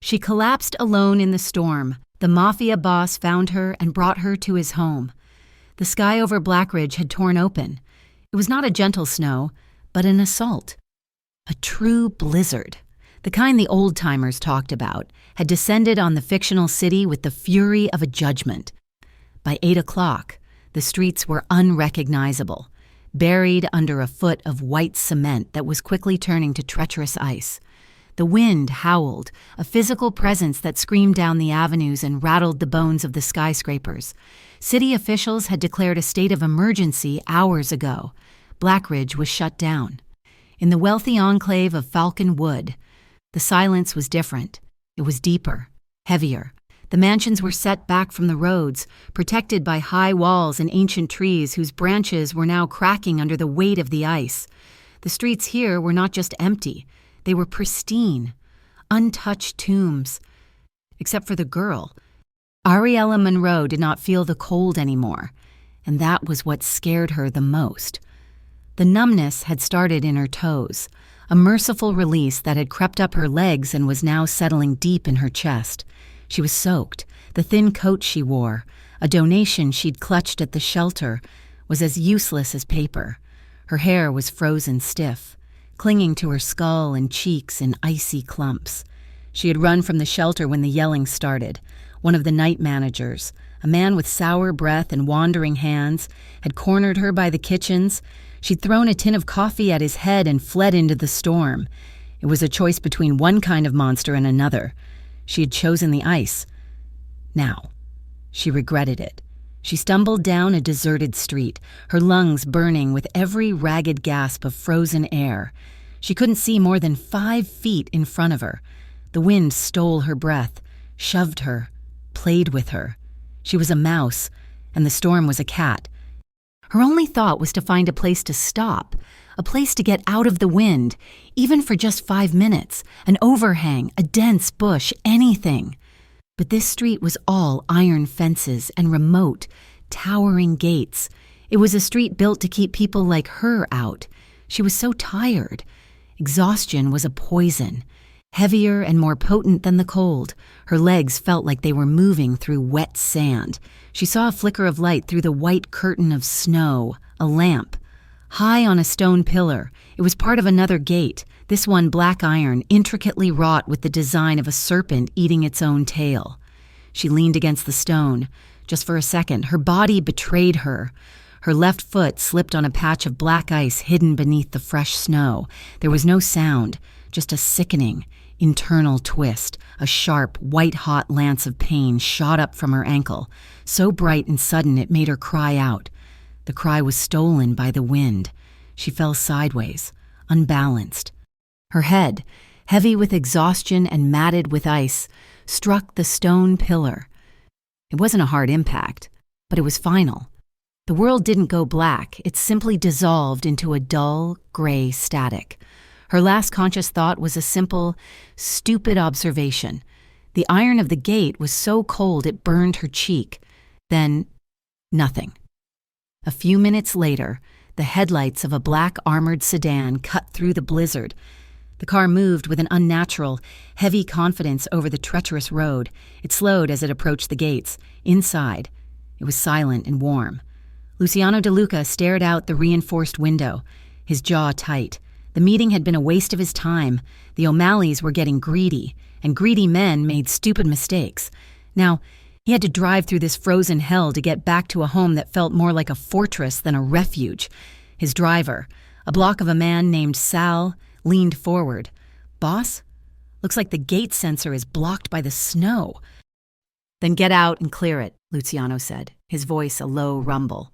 She collapsed alone in the storm. The mafia boss found her and brought her to his home. The sky over Blackridge had torn open. It was not a gentle snow, but an assault. A true blizzard, the kind the old-timers talked about, had descended on the fictional city with the fury of a judgment. By 8 o'clock, the streets were unrecognizable, buried under a foot of white cement that was quickly turning to treacherous ice. The wind howled, a physical presence that screamed down the avenues and rattled the bones of the skyscrapers. City officials had declared a state of emergency hours ago. Blackridge was shut down. In the wealthy enclave of Falcon Wood, the silence was different. It was deeper, heavier. The mansions were set back from the roads, protected by high walls and ancient trees whose branches were now cracking under the weight of the ice. The streets here were not just empty. They were pristine, untouched tombs. Except for the girl. Ariella Monroe did not feel the cold anymore, and that was what scared her the most. The numbness had started in her toes, a merciful release that had crept up her legs and was now settling deep in her chest. She was soaked. The thin coat she wore, a donation she'd clutched at the shelter, was as useless as paper. Her hair was frozen stiff, clinging to her skull and cheeks in icy clumps. She had run from the shelter when the yelling started. One of the night managers, a man with sour breath and wandering hands, had cornered her by the kitchens. She'd thrown a tin of coffee at his head and fled into the storm. It was a choice between one kind of monster and another. She had chosen the ice. Now, she regretted it. She stumbled down a deserted street, her lungs burning with every ragged gasp of frozen air. She couldn't see more than 5 feet in front of her. The wind stole her breath, shoved her, played with her. She was a mouse, and the storm was a cat. Her only thought was to find a place to stop, a place to get out of the wind, even for just 5 minutes, an overhang, a dense bush, anything. But this street was all iron fences and remote, towering gates. It was a street built to keep people like her out. She was so tired. Exhaustion was a poison, heavier and more potent than the cold. Her legs felt like they were moving through wet sand. She saw a flicker of light through the white curtain of snow, a lamp. High on a stone pillar, it was part of another gate, this one black iron, intricately wrought with the design of a serpent eating its own tail. She leaned against the stone. Just for a second, her body betrayed her. Her left foot slipped on a patch of black ice hidden beneath the fresh snow. There was no sound, just a sickening, internal twist. A sharp, white-hot lance of pain shot up from her ankle, so bright and sudden it made her cry out. The cry was stolen by the wind. She fell sideways, unbalanced. Her head, heavy with exhaustion and matted with ice, struck the stone pillar. It wasn't a hard impact, but it was final. The world didn't go black, it simply dissolved into a dull, gray static. Her last conscious thought was a simple, stupid observation. The iron of the gate was so cold it burned her cheek. Then, nothing. A few minutes later, the headlights of a black armored sedan cut through the blizzard. The car moved with an unnatural, heavy confidence over the treacherous road. It slowed as it approached the gates. Inside, it was silent and warm. Luciano De Luca stared out the reinforced window, his jaw tight. The meeting had been a waste of his time. The O'Malleys were getting greedy, and greedy men made stupid mistakes. Now, he had to drive through this frozen hell to get back to a home that felt more like a fortress than a refuge. His driver, a block of a man named Sal, leaned forward. "Boss? Looks like the gate sensor is blocked by the snow." "Then get out and clear it," Luciano said, his voice a low rumble.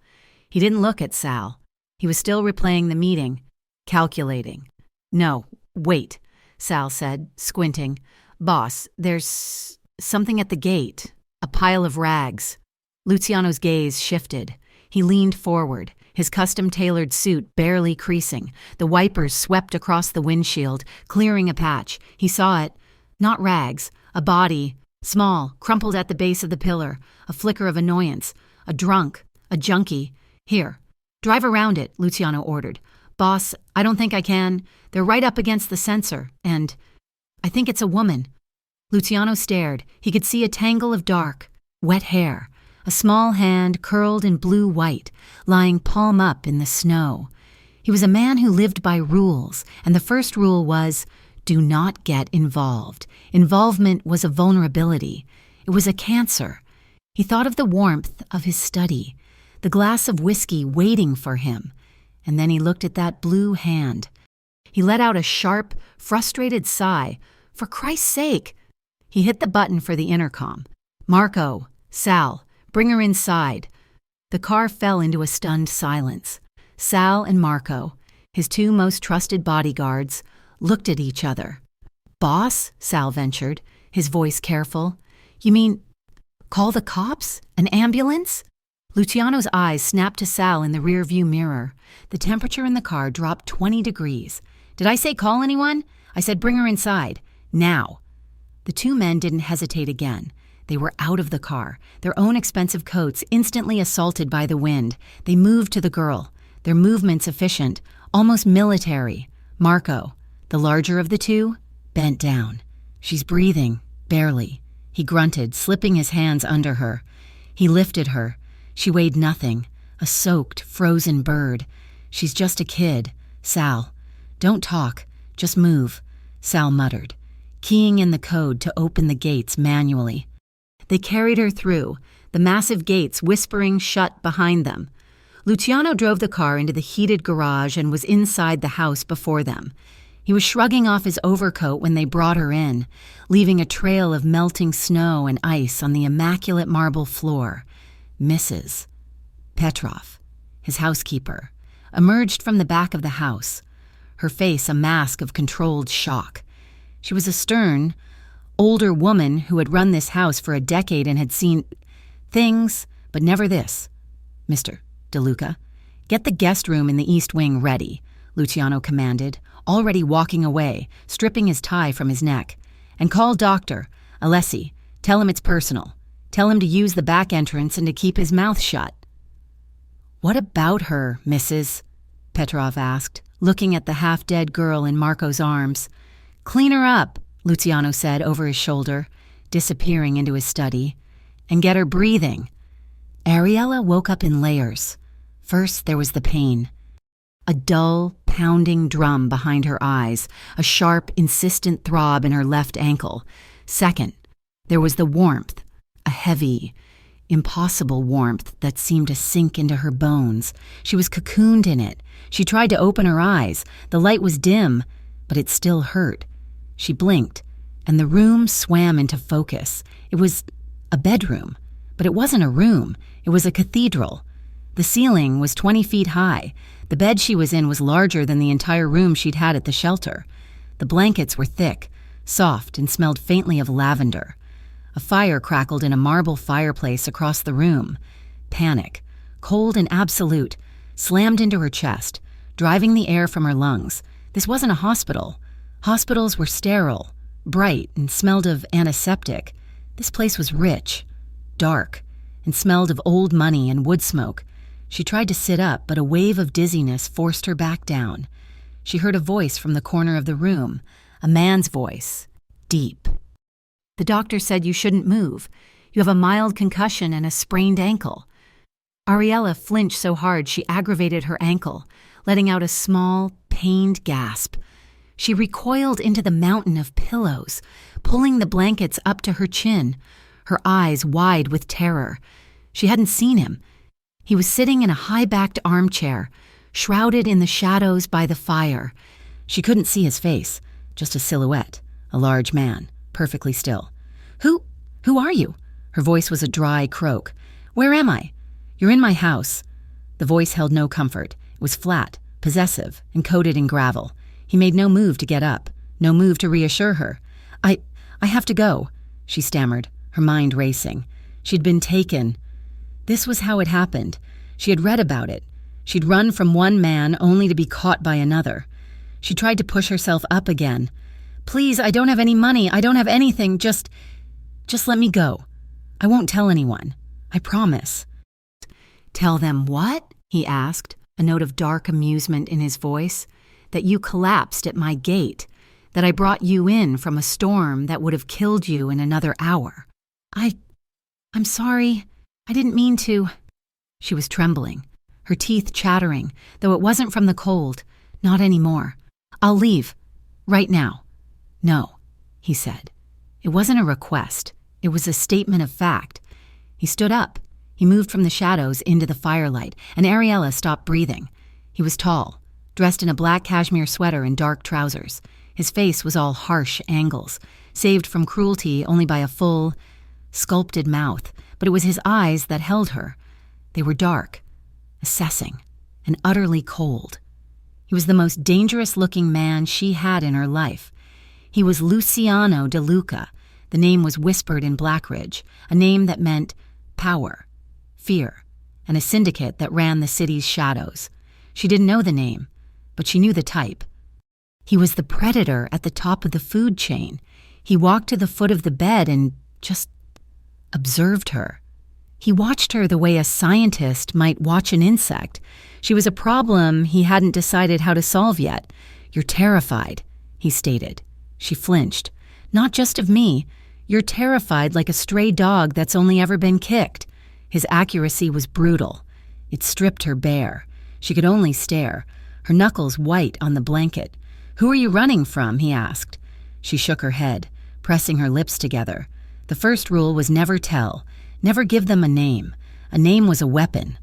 He didn't look at Sal. He was still replaying the meeting, calculating. "No, wait," Sal said, squinting. "Boss, there's something at the gate. A pile of rags." Luciano's gaze shifted. He leaned forward, his custom-tailored suit barely creasing. The wipers swept across the windshield, clearing a patch. He saw it. Not rags. A body. Small, crumpled at the base of the pillar. A flicker of annoyance. A drunk. A junkie. "Here. Drive around it," Luciano ordered. "Boss, I don't think I can. They're right up against the sensor. And I think it's a woman." Luciano stared. He could see a tangle of dark, wet hair, a small hand curled in blue-white, lying palm up in the snow. He was a man who lived by rules, and the first rule was, do not get involved. Involvement was a vulnerability. It was a cancer. He thought of the warmth of his study, the glass of whiskey waiting for him, and then he looked at that blue hand. He let out a sharp, frustrated sigh. For Christ's sake! He hit the button for the intercom. Marco, Sal, bring her inside. The car fell into a stunned silence. Sal and Marco, his two most trusted bodyguards, looked at each other. Boss, Sal ventured, his voice careful. You mean, call the cops? An ambulance? Luciano's eyes snapped to Sal in the rearview mirror. The temperature in the car dropped 20 degrees. Did I say call anyone? I said bring her inside. Now. The two men didn't hesitate again. They were out of the car, their own expensive coats instantly assaulted by the wind. They moved to the girl, their movements efficient, almost military. Marco, the larger of the two, bent down. She's breathing, barely. He grunted, slipping his hands under her. He lifted her. She weighed nothing, a soaked, frozen bird. She's just a kid. Sal, don't talk, just move, Sal muttered, keying in the code to open the gates manually. They carried her through, the massive gates whispering shut behind them. Luciano drove the car into the heated garage and was inside the house before them. He was shrugging off his overcoat when they brought her in, leaving a trail of melting snow and ice on the immaculate marble floor. Mrs. Petrov, his housekeeper, emerged from the back of the house, her face a mask of controlled shock. She was a stern, older woman who had run this house for a decade and had seen things, but never this. Mr. DeLuca, get the guest room in the East Wing ready, Luciano commanded, already walking away, stripping his tie from his neck. And call Dr. Alessi. Tell him it's personal. Tell him to use the back entrance and to keep his mouth shut. What about her, Mrs.? Petrov asked, looking at the half-dead girl in Marco's arms. Clean her up, Luciano said over his shoulder, disappearing into his study. And get her breathing. Ariella woke up in layers. First, there was the pain. A dull, pounding drum behind her eyes, a sharp, insistent throb in her left ankle. Second, there was the warmth, a heavy, impossible warmth that seemed to sink into her bones. She was cocooned in it. She tried to open her eyes. The light was dim, but it still hurt. She blinked, and the room swam into focus. It was a bedroom, but it wasn't a room. It was a cathedral. The ceiling was 20 feet high. The bed she was in was larger than the entire room she'd had at the shelter. The blankets were thick, soft, and smelled faintly of lavender. A fire crackled in a marble fireplace across the room. Panic, cold and absolute, slammed into her chest, driving the air from her lungs. This wasn't a hospital. Hospitals were sterile, bright, and smelled of antiseptic. This place was rich, dark, and smelled of old money and wood smoke. She tried to sit up, but a wave of dizziness forced her back down. She heard a voice from the corner of the room, a man's voice, deep. The doctor said you shouldn't move. You have a mild concussion and a sprained ankle. Ariella flinched so hard she aggravated her ankle, letting out a small, pained gasp. She recoiled into the mountain of pillows, pulling the blankets up to her chin, her eyes wide with terror. She hadn't seen him. He was sitting in a high-backed armchair, shrouded in the shadows by the fire. She couldn't see his face, just a silhouette, a large man, perfectly still. Who are you? Her voice was a dry croak. Where am I? You're in my house. The voice held no comfort. It was flat, possessive, and coated in gravel. He made no move to get up, no move to reassure her. I have to go, she stammered, her mind racing. She'd been taken. This was how it happened. She had read about it. She'd run from one man only to be caught by another. She tried to push herself up again. Please, I don't have any money. I don't have anything. Just let me go. I won't tell anyone. I promise. Tell them what? He asked, a note of dark amusement in his voice. That you collapsed at my gate. that I brought you in from a storm that would have killed you in another hour. I'm sorry. I didn't mean to." She was trembling, her teeth chattering, though it wasn't from the cold. Not anymore. "I'll leave. Right now." "No," he said. It wasn't a request. It was a statement of fact. He stood up. He moved from the shadows into the firelight, and Ariella stopped breathing. He was tall, dressed in a black cashmere sweater and dark trousers. His face was all harsh angles, saved from cruelty only by a full, sculpted mouth, but it was his eyes that held her. They were dark, assessing, and utterly cold. He was the most dangerous-looking man she had in her life. He was Luciano De Luca. The name was whispered in Blackridge, a name that meant power, fear, and a syndicate that ran the city's shadows. She didn't know the name, but she knew the type. He was the predator at the top of the food chain. He walked to the foot of the bed and just observed her. He watched her the way a scientist might watch an insect. She was a problem he hadn't decided how to solve yet. "You're terrified," he stated. She flinched. "Not just of me. You're terrified like a stray dog that's only ever been kicked." His accuracy was brutal. It stripped her bare. She could only stare, her knuckles white on the blanket. "Who are you running from?" he asked. She shook her head, pressing her lips together. The first rule was never tell. Never give them a name. A name was a weapon.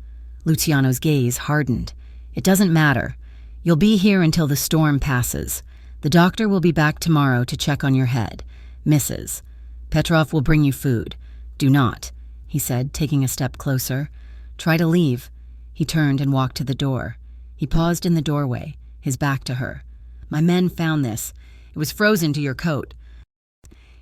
Luciano's gaze hardened. "It doesn't matter. You'll be here until the storm passes. The doctor will be back tomorrow to check on your head. Mrs. Petrov will bring you food. Do not," he said, taking a step closer. "Try to leave." He turned and walked to the door. He paused in the doorway, his back to her. "My men found this. It was frozen to your coat."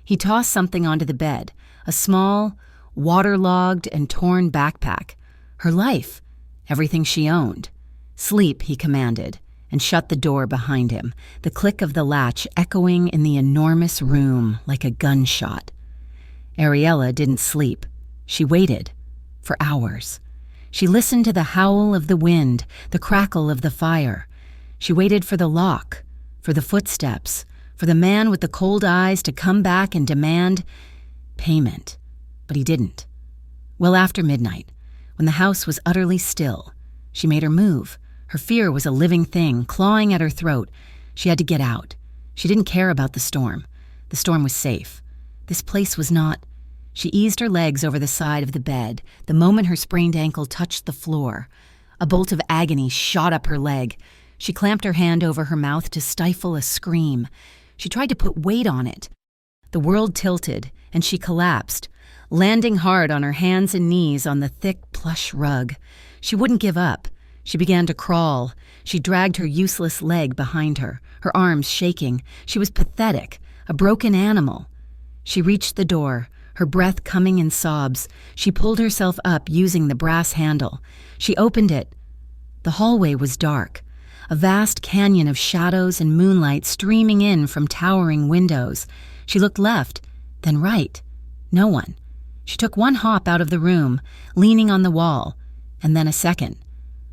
He tossed something onto the bed, a small, waterlogged and torn backpack. Her life, everything she owned. "Sleep," he commanded, and shut the door behind him, the click of the latch echoing in the enormous room like a gunshot. Ariella didn't sleep. She waited, for hours. She listened to the howl of the wind, the crackle of the fire. She waited for the lock, for the footsteps, for the man with the cold eyes to come back and demand payment. But he didn't. Well after midnight, when the house was utterly still, she made her move. Her fear was a living thing, clawing at her throat. She had to get out. She didn't care about the storm. The storm was safe. This place was not. She eased her legs over the side of the bed the moment her sprained ankle touched the floor. A bolt of agony shot up her leg. She clamped her hand over her mouth to stifle a scream. She tried to put weight on it. The world tilted, and she collapsed, landing hard on her hands and knees on the thick plush rug. She wouldn't give up. She began to crawl. She dragged her useless leg behind her, her arms shaking. She was pathetic, a broken animal. She reached the door, her breath coming in sobs. She pulled herself up using the brass handle. She opened it. The hallway was dark, a vast canyon of shadows and moonlight streaming in from towering windows. She looked left, then right. No one. She took one hop out of the room, leaning on the wall, and then a second.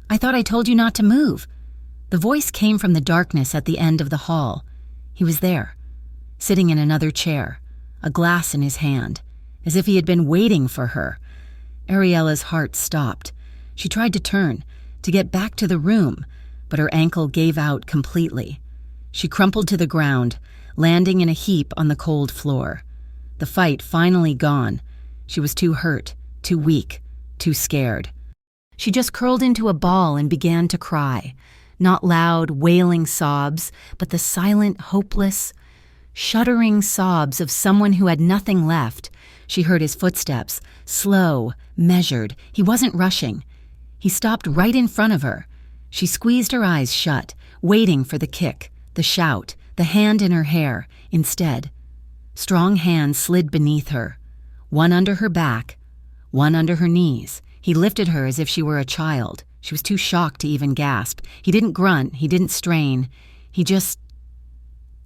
"I thought I told you not to move." The voice came from the darkness at the end of the hall. He was there, sitting in another chair, a glass in his hand, as if he had been waiting for her. Ariella's heart stopped. She tried to turn, to get back to the room, but her ankle gave out completely. She crumpled to the ground, landing in a heap on the cold floor. The fight finally gone. She was too hurt, too weak, too scared. She just curled into a ball and began to cry. Not loud, wailing sobs, but the silent, hopeless, shuddering sobs of someone who had nothing left. She heard his footsteps, slow, measured. He wasn't rushing. He stopped right in front of her. She squeezed her eyes shut, waiting for the kick, the shout, the hand in her hair. Instead, strong hands slid beneath her, one under her back, one under her knees. He lifted her as if she were a child. She was too shocked to even gasp. He didn't grunt, he didn't strain. He just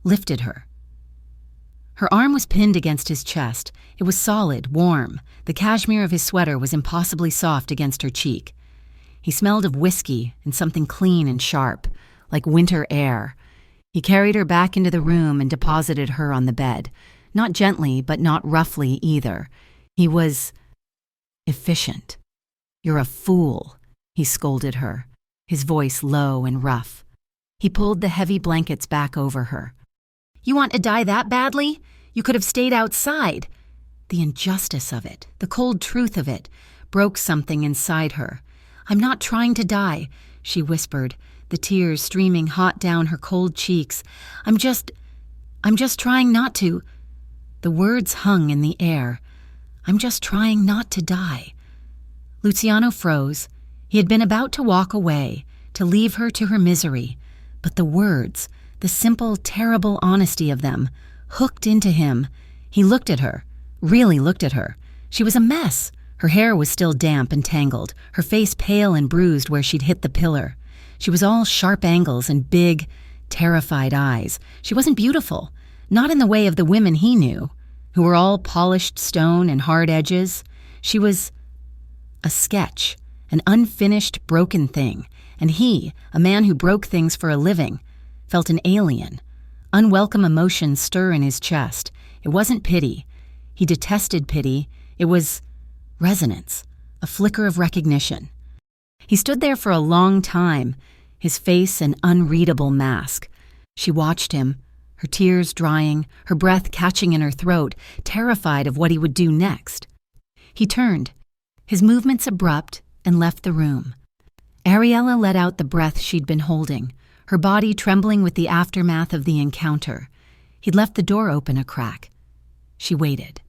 lifted her. Her arm was pinned against his chest. It was solid, warm. The cashmere of his sweater was impossibly soft against her cheek. He smelled of whiskey and something clean and sharp, like winter air. He carried her back into the room and deposited her on the bed. Not gently, but not roughly either. He was efficient. "You're a fool," he scolded her, his voice low and rough. He pulled the heavy blankets back over her. "You want to die that badly? You could have stayed outside." The injustice of it, the cold truth of it, broke something inside her. "I'm not trying to die," she whispered, the tears streaming hot down her cold cheeks. I'm just trying not to." The words hung in the air. "I'm just trying not to die." Luciano froze. He had been about to walk away, to leave her to her misery, but the words, the simple, terrible honesty of them, hooked into him. He looked at her, really looked at her. She was a mess. Her hair was still damp and tangled, her face pale and bruised where she'd hit the pillar. She was all sharp angles and big, terrified eyes. She wasn't beautiful, not in the way of the women he knew, who were all polished stone and hard edges. She was a sketch, an unfinished, broken thing, and he, a man who broke things for a living, felt an alien. Unwelcome emotions stir in his chest. It wasn't pity. He detested pity. It was resonance, a flicker of recognition. He stood there for a long time, his face an unreadable mask. She watched him, her tears drying, her breath catching in her throat, terrified of what he would do next. He turned, his movements abrupt, and left the room. Ariella let out the breath she'd been holding, her body trembling with the aftermath of the encounter. He'd left the door open a crack. She waited.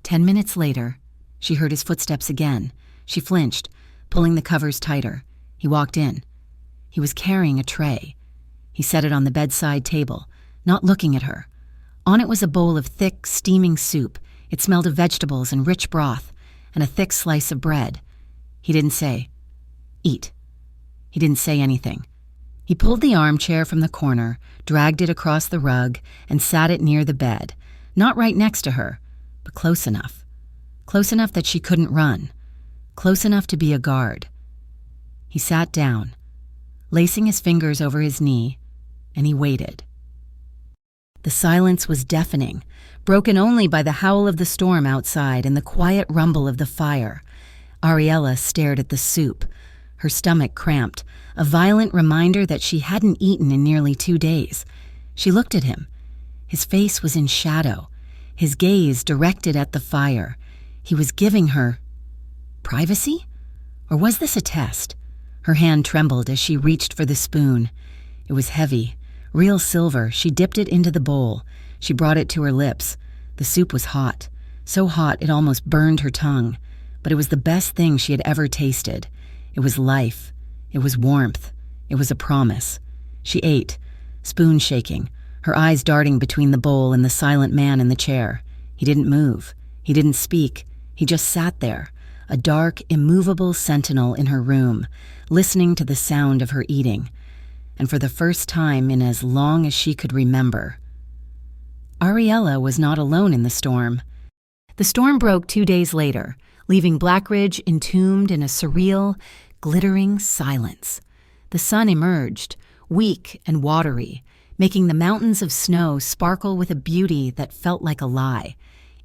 10 minutes later, she heard his footsteps again. She flinched, pulling the covers tighter. He walked in. He was carrying a tray. He set it on the bedside table, not looking at her. On it was a bowl of thick, steaming soup. It smelled of vegetables and rich broth, and a thick slice of bread. He didn't say, "Eat." He didn't say anything. He pulled the armchair from the corner, dragged it across the rug, and sat it near the bed, not right next to her, but close enough. Close enough that she couldn't run. Close enough to be a guard. He sat down, lacing his fingers over his knee, and he waited. The silence was deafening, broken only by the howl of the storm outside and the quiet rumble of the fire. Ariella stared at the soup, her stomach cramped, a violent reminder that she hadn't eaten in nearly 2 days. She looked at him. His face was in shadow, his gaze directed at the fire. He was giving her privacy? Or was this a test? Her hand trembled as she reached for the spoon. It was heavy, real silver. She dipped it into the bowl. She brought it to her lips. The soup was hot, so hot it almost burned her tongue. But it was the best thing she had ever tasted. It was life. It was warmth. It was a promise. She ate, spoon shaking, her eyes darting between the bowl and the silent man in the chair. He didn't move. He didn't speak. He just sat there, a dark, immovable sentinel in her room, listening to the sound of her eating. And for the first time in as long as she could remember, Ariella was not alone in the storm. The storm broke 2 days later, leaving Blackridge entombed in a surreal, glittering silence. The sun emerged, weak and watery, making the mountains of snow sparkle with a beauty that felt like a lie.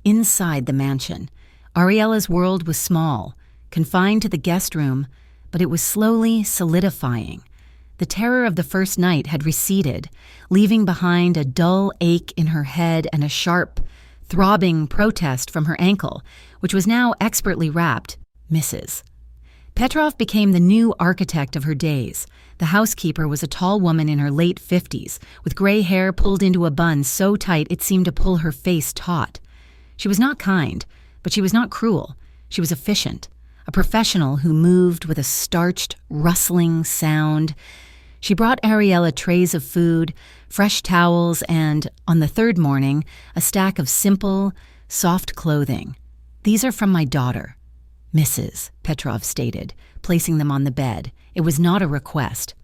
Inside the mansion, Ariella's world was small, confined to the guest room, but it was slowly solidifying. The terror of the first night had receded, leaving behind a dull ache in her head and a sharp, throbbing protest from her ankle, which was now expertly wrapped, Mrs. Petrov became the new architect of her days. The housekeeper was a tall woman in her late 50s, with gray hair pulled into a bun so tight it seemed to pull her face taut. She was not kind, but she was not cruel. She was efficient, a professional who moved with a starched, rustling sound. She brought Ariella trays of food, fresh towels, and, on the third morning, a stack of simple, soft clothing. "These are from my daughter," Mrs. Petrov stated, placing them on the bed. It was not a request.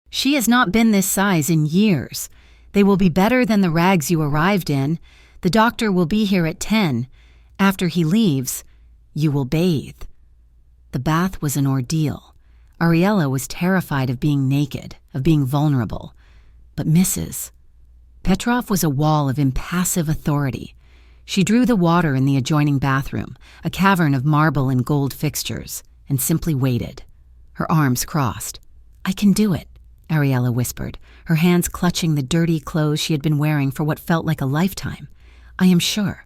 "She has not been this size in years. They will be better than the rags you arrived in. The doctor will be here at 10. After he leaves, you will bathe." The bath was an ordeal. Ariella was terrified of being naked, of being vulnerable. But Mrs. Petrov was a wall of impassive authority. She drew the water in the adjoining bathroom, a cavern of marble and gold fixtures, and simply waited. Her arms crossed. "I can do it," Ariella whispered, her hands clutching the dirty clothes she had been wearing for what felt like a lifetime. "I am sure."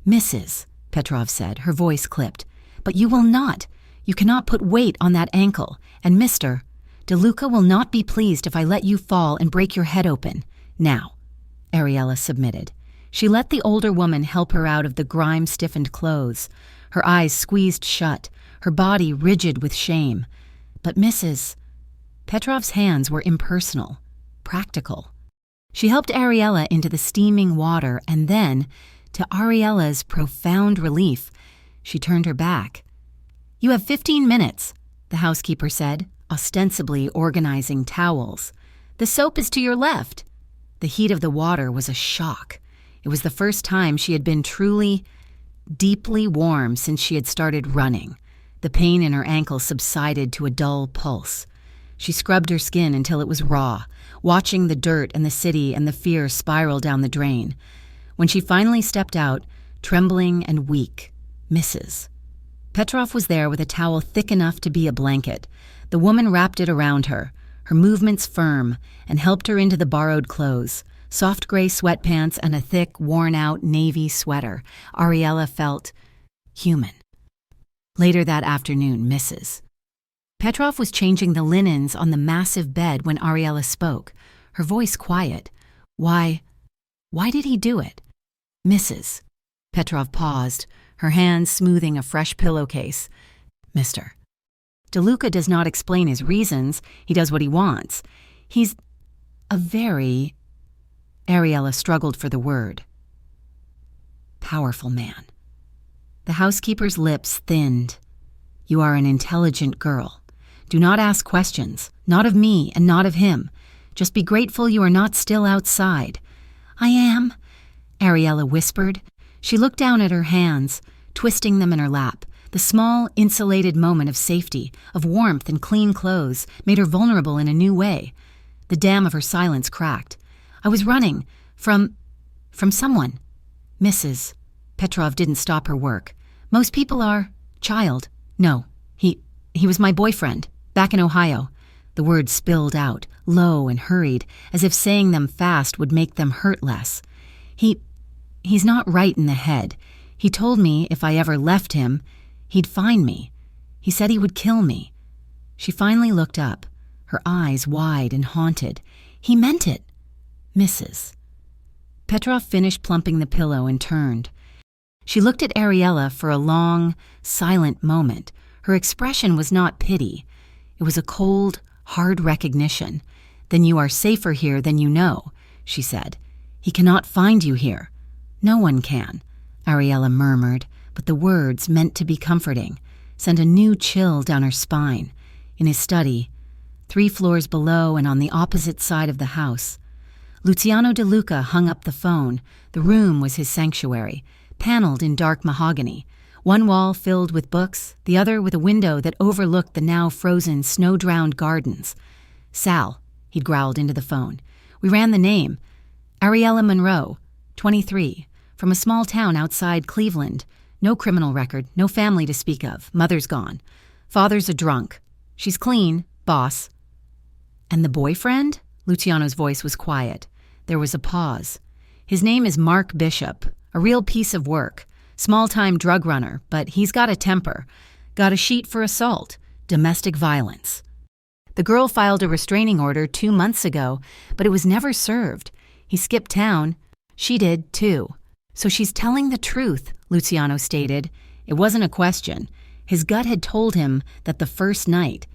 "Mrs." Petrov said, her voice clipped. "But you will not. You cannot put weight on that ankle. And Mr. DeLuca will not be pleased if I let you fall and break your head open. Now." Ariella submitted. She let the older woman help her out of the grime-stiffened clothes, her eyes squeezed shut, her body rigid with shame. But Mrs. Petrov's hands were impersonal, practical. She helped Ariella into the steaming water, and then, to Ariella's profound relief, she turned her back. "You have 15 minutes, the housekeeper said, ostensibly organizing towels. "The soap is to your left." The heat of the water was a shock. It was the first time she had been truly, deeply warm since she had started running. The pain in her ankle subsided to a dull pulse. She scrubbed her skin until it was raw, watching the dirt and the city and the fear spiral down the drain. When she finally stepped out, trembling and weak, Mrs. Petrov was there with a towel thick enough to be a blanket. The woman wrapped it around her, her movements firm, and helped her into the borrowed clothes. Soft gray sweatpants and a thick, worn-out navy sweater. Ariella felt human. Later that afternoon, Mrs. Petrov was changing the linens on the massive bed when Ariella spoke, her voice quiet. Why did he do it? "Mrs. Petrov paused, her hands smoothing a fresh pillowcase. "Mr. DeLuca does not explain his reasons. He does what he wants. He's a very..." Ariella struggled for the word. "Powerful man." The housekeeper's lips thinned. "You are an intelligent girl. Do not ask questions, not of me and not of him. Just be grateful you are not still outside." "I am," Ariella whispered. She looked down at her hands, twisting them in her lap. The small, insulated moment of safety, of warmth and clean clothes, made her vulnerable in a new way. The dam of her silence cracked. "I was running from someone." "Mrs." Petrov didn't stop her work. "Most people are... child. No, he was my boyfriend, back in Ohio." The words spilled out, low and hurried, as if saying them fast would make them hurt less. He's not right in the head. He told me if I ever left him, he'd find me. He said he would kill me." She finally looked up, her eyes wide and haunted. "He meant it." "Mrs." Petrov finished plumping the pillow and turned. She looked at Ariella for a long, silent moment. Her expression was not pity. It was a cold, hard recognition. "Then you are safer here than you know," she said. "He cannot find you here." "No one can," Ariella murmured, but the words, meant to be comforting, sent a new chill down her spine. In his study, 3 floors below and on the opposite side of the house, Luciano DeLuca hung up the phone. The room was his sanctuary, paneled in dark mahogany. One wall filled with books, the other with a window that overlooked the now frozen, snow-drowned gardens. "Sal," he'd growled into the phone. "We ran the name. Ariella Monroe, 23, from a small town outside Cleveland. No criminal record, no family to speak of. Mother's gone. Father's a drunk. She's clean, boss." "And the boyfriend?" Luciano's voice was quiet. There was a pause. "His name is Mark Bishop, a real piece of work. Small-time drug runner, but he's got a temper. Got a sheet for assault, domestic violence. The girl filed a restraining order 2 months ago, but it was never served. He skipped town. She did, too. So she's telling the truth," Luciano stated. It wasn't a question. His gut had told him that the first night.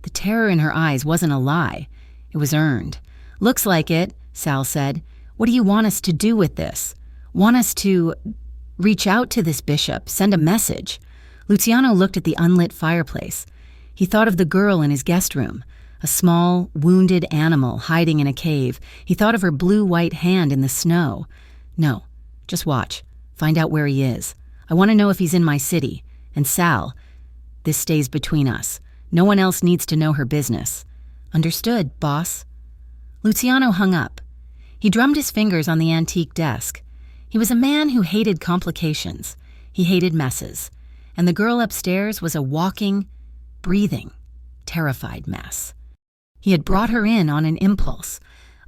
The terror in her eyes wasn't a lie. It was earned. "Looks like it," Sal said. "What do you want us to do with this?" "Want us to reach out to this bishop, send a message." Luciano looked at the unlit fireplace. He thought of the girl in his guest room, a small, wounded animal hiding in a cave. He thought of her blue-white hand in the snow. "No, just watch. Find out where he is. I want to know if he's in my city. And Sal, this stays between us. No one else needs to know her business." "Understood, boss." Luciano hung up. He drummed his fingers on the antique desk. He was a man who hated complications. He hated messes. And the girl upstairs was a walking, breathing, terrified mess. He had brought her in on an impulse,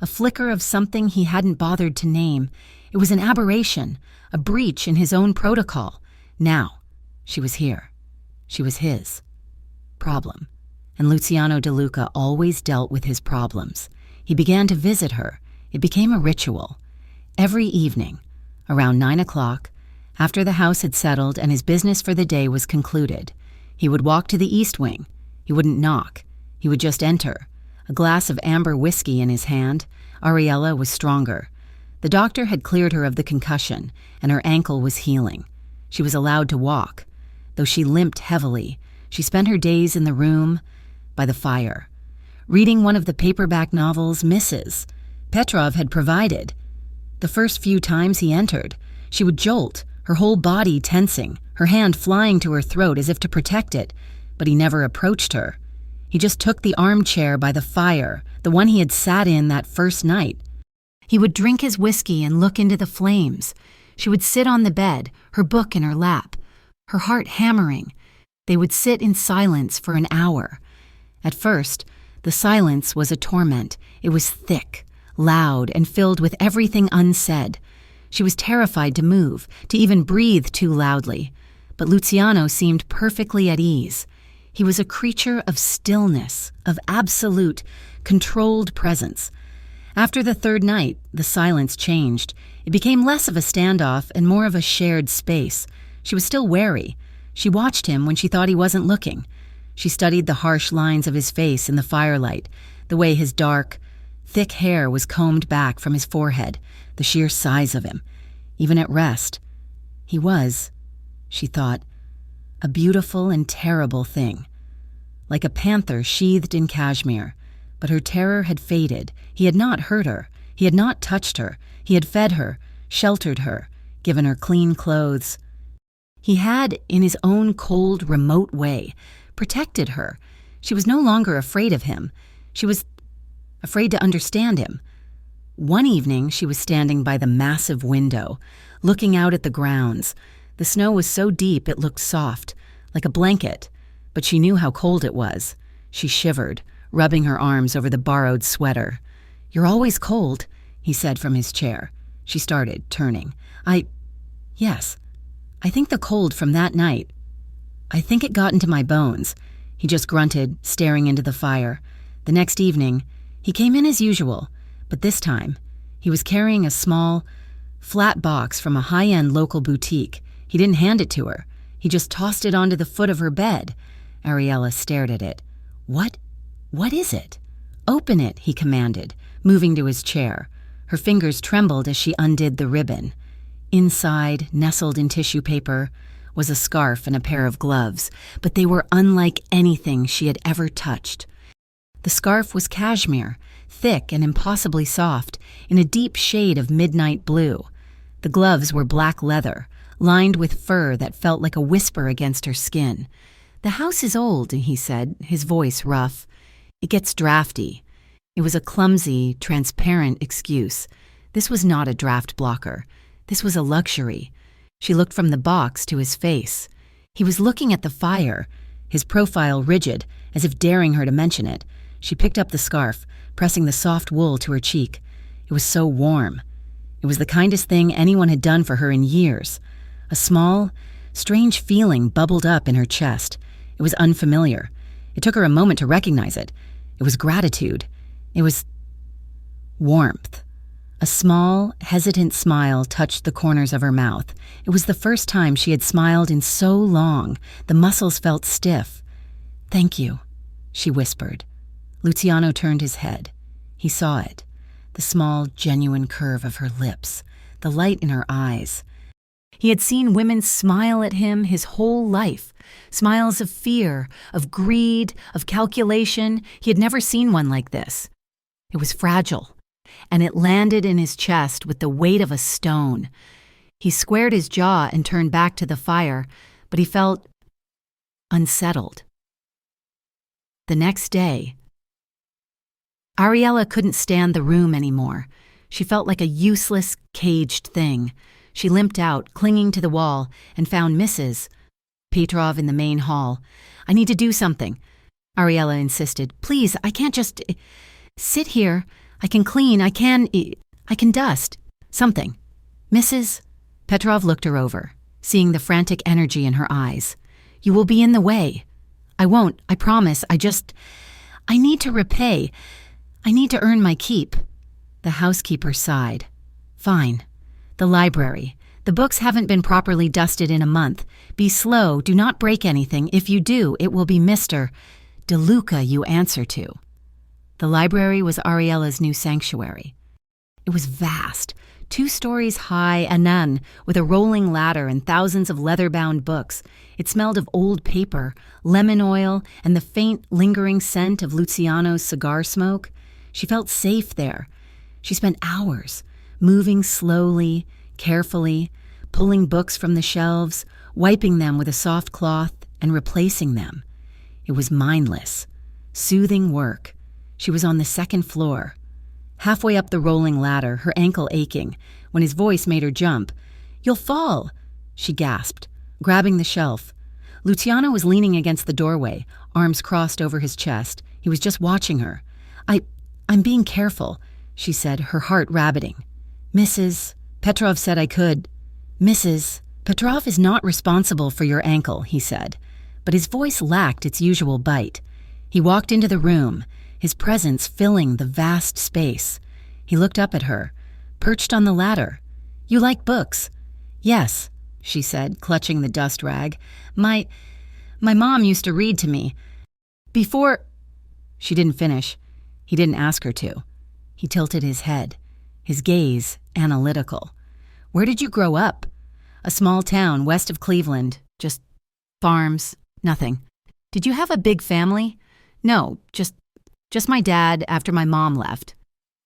a flicker of something he hadn't bothered to name. It was an aberration, a breach in his own protocol. Now, she was here. She was his. Problem. And Luciano De Luca always dealt with his problems. He began to visit her. It became a ritual. Every evening, around 9 o'clock, after the house had settled and his business for the day was concluded, he would walk to the east wing. He wouldn't knock. He would just enter. A glass of amber whiskey in his hand. Ariella was stronger. The doctor had cleared her of the concussion, and her ankle was healing. She was allowed to walk. Though she limped heavily, she spent her days in the room by the fire, reading one of the paperback novels Mrs. Petrov had provided. The first few times he entered, she would jolt, her whole body tensing, her hand flying to her throat as if to protect it, but he never approached her. He just took the armchair by the fire, the one he had sat in that first night. He would drink his whiskey and look into the flames. She would sit on the bed, her book in her lap, her heart hammering. They would sit in silence for an hour. At first, the silence was a torment. It was thick, loud, and filled with everything unsaid. She was terrified to move, to even breathe too loudly. But Luciano seemed perfectly at ease. He was a creature of stillness, of absolute, controlled presence. After the third night, the silence changed. It became less of a standoff and more of a shared space. She was still wary. She watched him when she thought he wasn't looking. She studied the harsh lines of his face in the firelight, the way his dark, thick hair was combed back from his forehead, the sheer size of him. Even at rest, he was, she thought, a beautiful and terrible thing. Like a panther sheathed in cashmere, but her terror had faded. He had not hurt her. He had not touched her. He had fed her, sheltered her, given her clean clothes. He had, in his own cold, remote way, protected her. She was no longer afraid of him. She was afraid to understand him. One evening, she was standing by the massive window, looking out at the grounds. The snow was so deep it looked soft, like a blanket, but she knew how cold it was. She shivered, rubbing her arms over the borrowed sweater. "You're always cold," he said from his chair. She started, turning. Yes, I think the cold from that night, I think it got into my bones." He just grunted, staring into the fire. The next evening, he came in as usual, but this time, he was carrying a small, flat box from a high-end local boutique. He didn't hand it to her. He just tossed it onto the foot of her bed. Ariella stared at it. What is it?" "Open it," he commanded, moving to his chair. Her fingers trembled as she undid the ribbon. Inside, nestled in tissue paper, was a scarf and a pair of gloves, but they were unlike anything she had ever touched. The scarf was cashmere, thick and impossibly soft, in a deep shade of midnight blue. The gloves were black leather, lined with fur that felt like a whisper against her skin. "The house is old," he said, his voice rough. "It gets drafty." It was a clumsy, transparent excuse. This was not a draft blocker. This was a luxury. She looked from the box to his face. He was looking at the fire, his profile rigid, as if daring her to mention it. She picked up the scarf, pressing the soft wool to her cheek. It was so warm. It was the kindest thing anyone had done for her in years. A small, strange feeling bubbled up in her chest. It was unfamiliar. It took her a moment to recognize it. It was gratitude. It was warmth. A small, hesitant smile touched the corners of her mouth. It was the first time she had smiled in so long. The muscles felt stiff. "Thank you," she whispered. Luciano turned his head. He saw it. The small, genuine curve of her lips. The light in her eyes. He had seen women smile at him his whole life. Smiles of fear, of greed, of calculation. He had never seen one like this. It was fragile, and it landed in his chest with the weight of a stone. He squared his jaw and turned back to the fire, but he felt unsettled. The next day, Ariella couldn't stand the room anymore. She felt like a useless, caged thing. She limped out, clinging to the wall, and found Mrs. Petrov in the main hall. "I need to do something," Ariella insisted. "Please, I can't just sit here. I can clean, I can dust. Something." "Mrs. Petrov looked her over, seeing the frantic energy in her eyes. "You will be in the way." "I won't, I promise. I need to repay. I need to earn my keep." The housekeeper sighed. "Fine. The library. The books haven't been properly dusted in a month. Be slow, do not break anything. If you do, it will be Mr. DeLuca you answer to." The library was Ariella's new sanctuary. It was vast, 2 stories high and none, with a rolling ladder and thousands of leather-bound books. It smelled of old paper, lemon oil, and the faint, lingering scent of Luciano's cigar smoke. She felt safe there. She spent hours, moving slowly, carefully, pulling books from the shelves, wiping them with a soft cloth, and replacing them. It was mindless, soothing work. She was on the 2nd floor. Halfway up the rolling ladder, her ankle aching, when his voice made her jump. "You'll fall," she gasped, grabbing the shelf. Luciano was leaning against the doorway, arms crossed over his chest. He was just watching her. I'm being careful," she said, her heart rabbiting. "Mrs. Petrov said I could." "Mrs. Petrov is not responsible for your ankle," he said, but his voice lacked its usual bite. He walked into the room, his presence filling the vast space. He looked up at her, perched on the ladder. "You like books?" "Yes," she said, clutching the dust rag. My mom used to read to me. Before—" She didn't finish. He didn't ask her to. He tilted his head, his gaze analytical. "Where did you grow up?" "A small town west of Cleveland. Just farms, nothing." "Did you have a big family?" "No, just my dad after my mom left."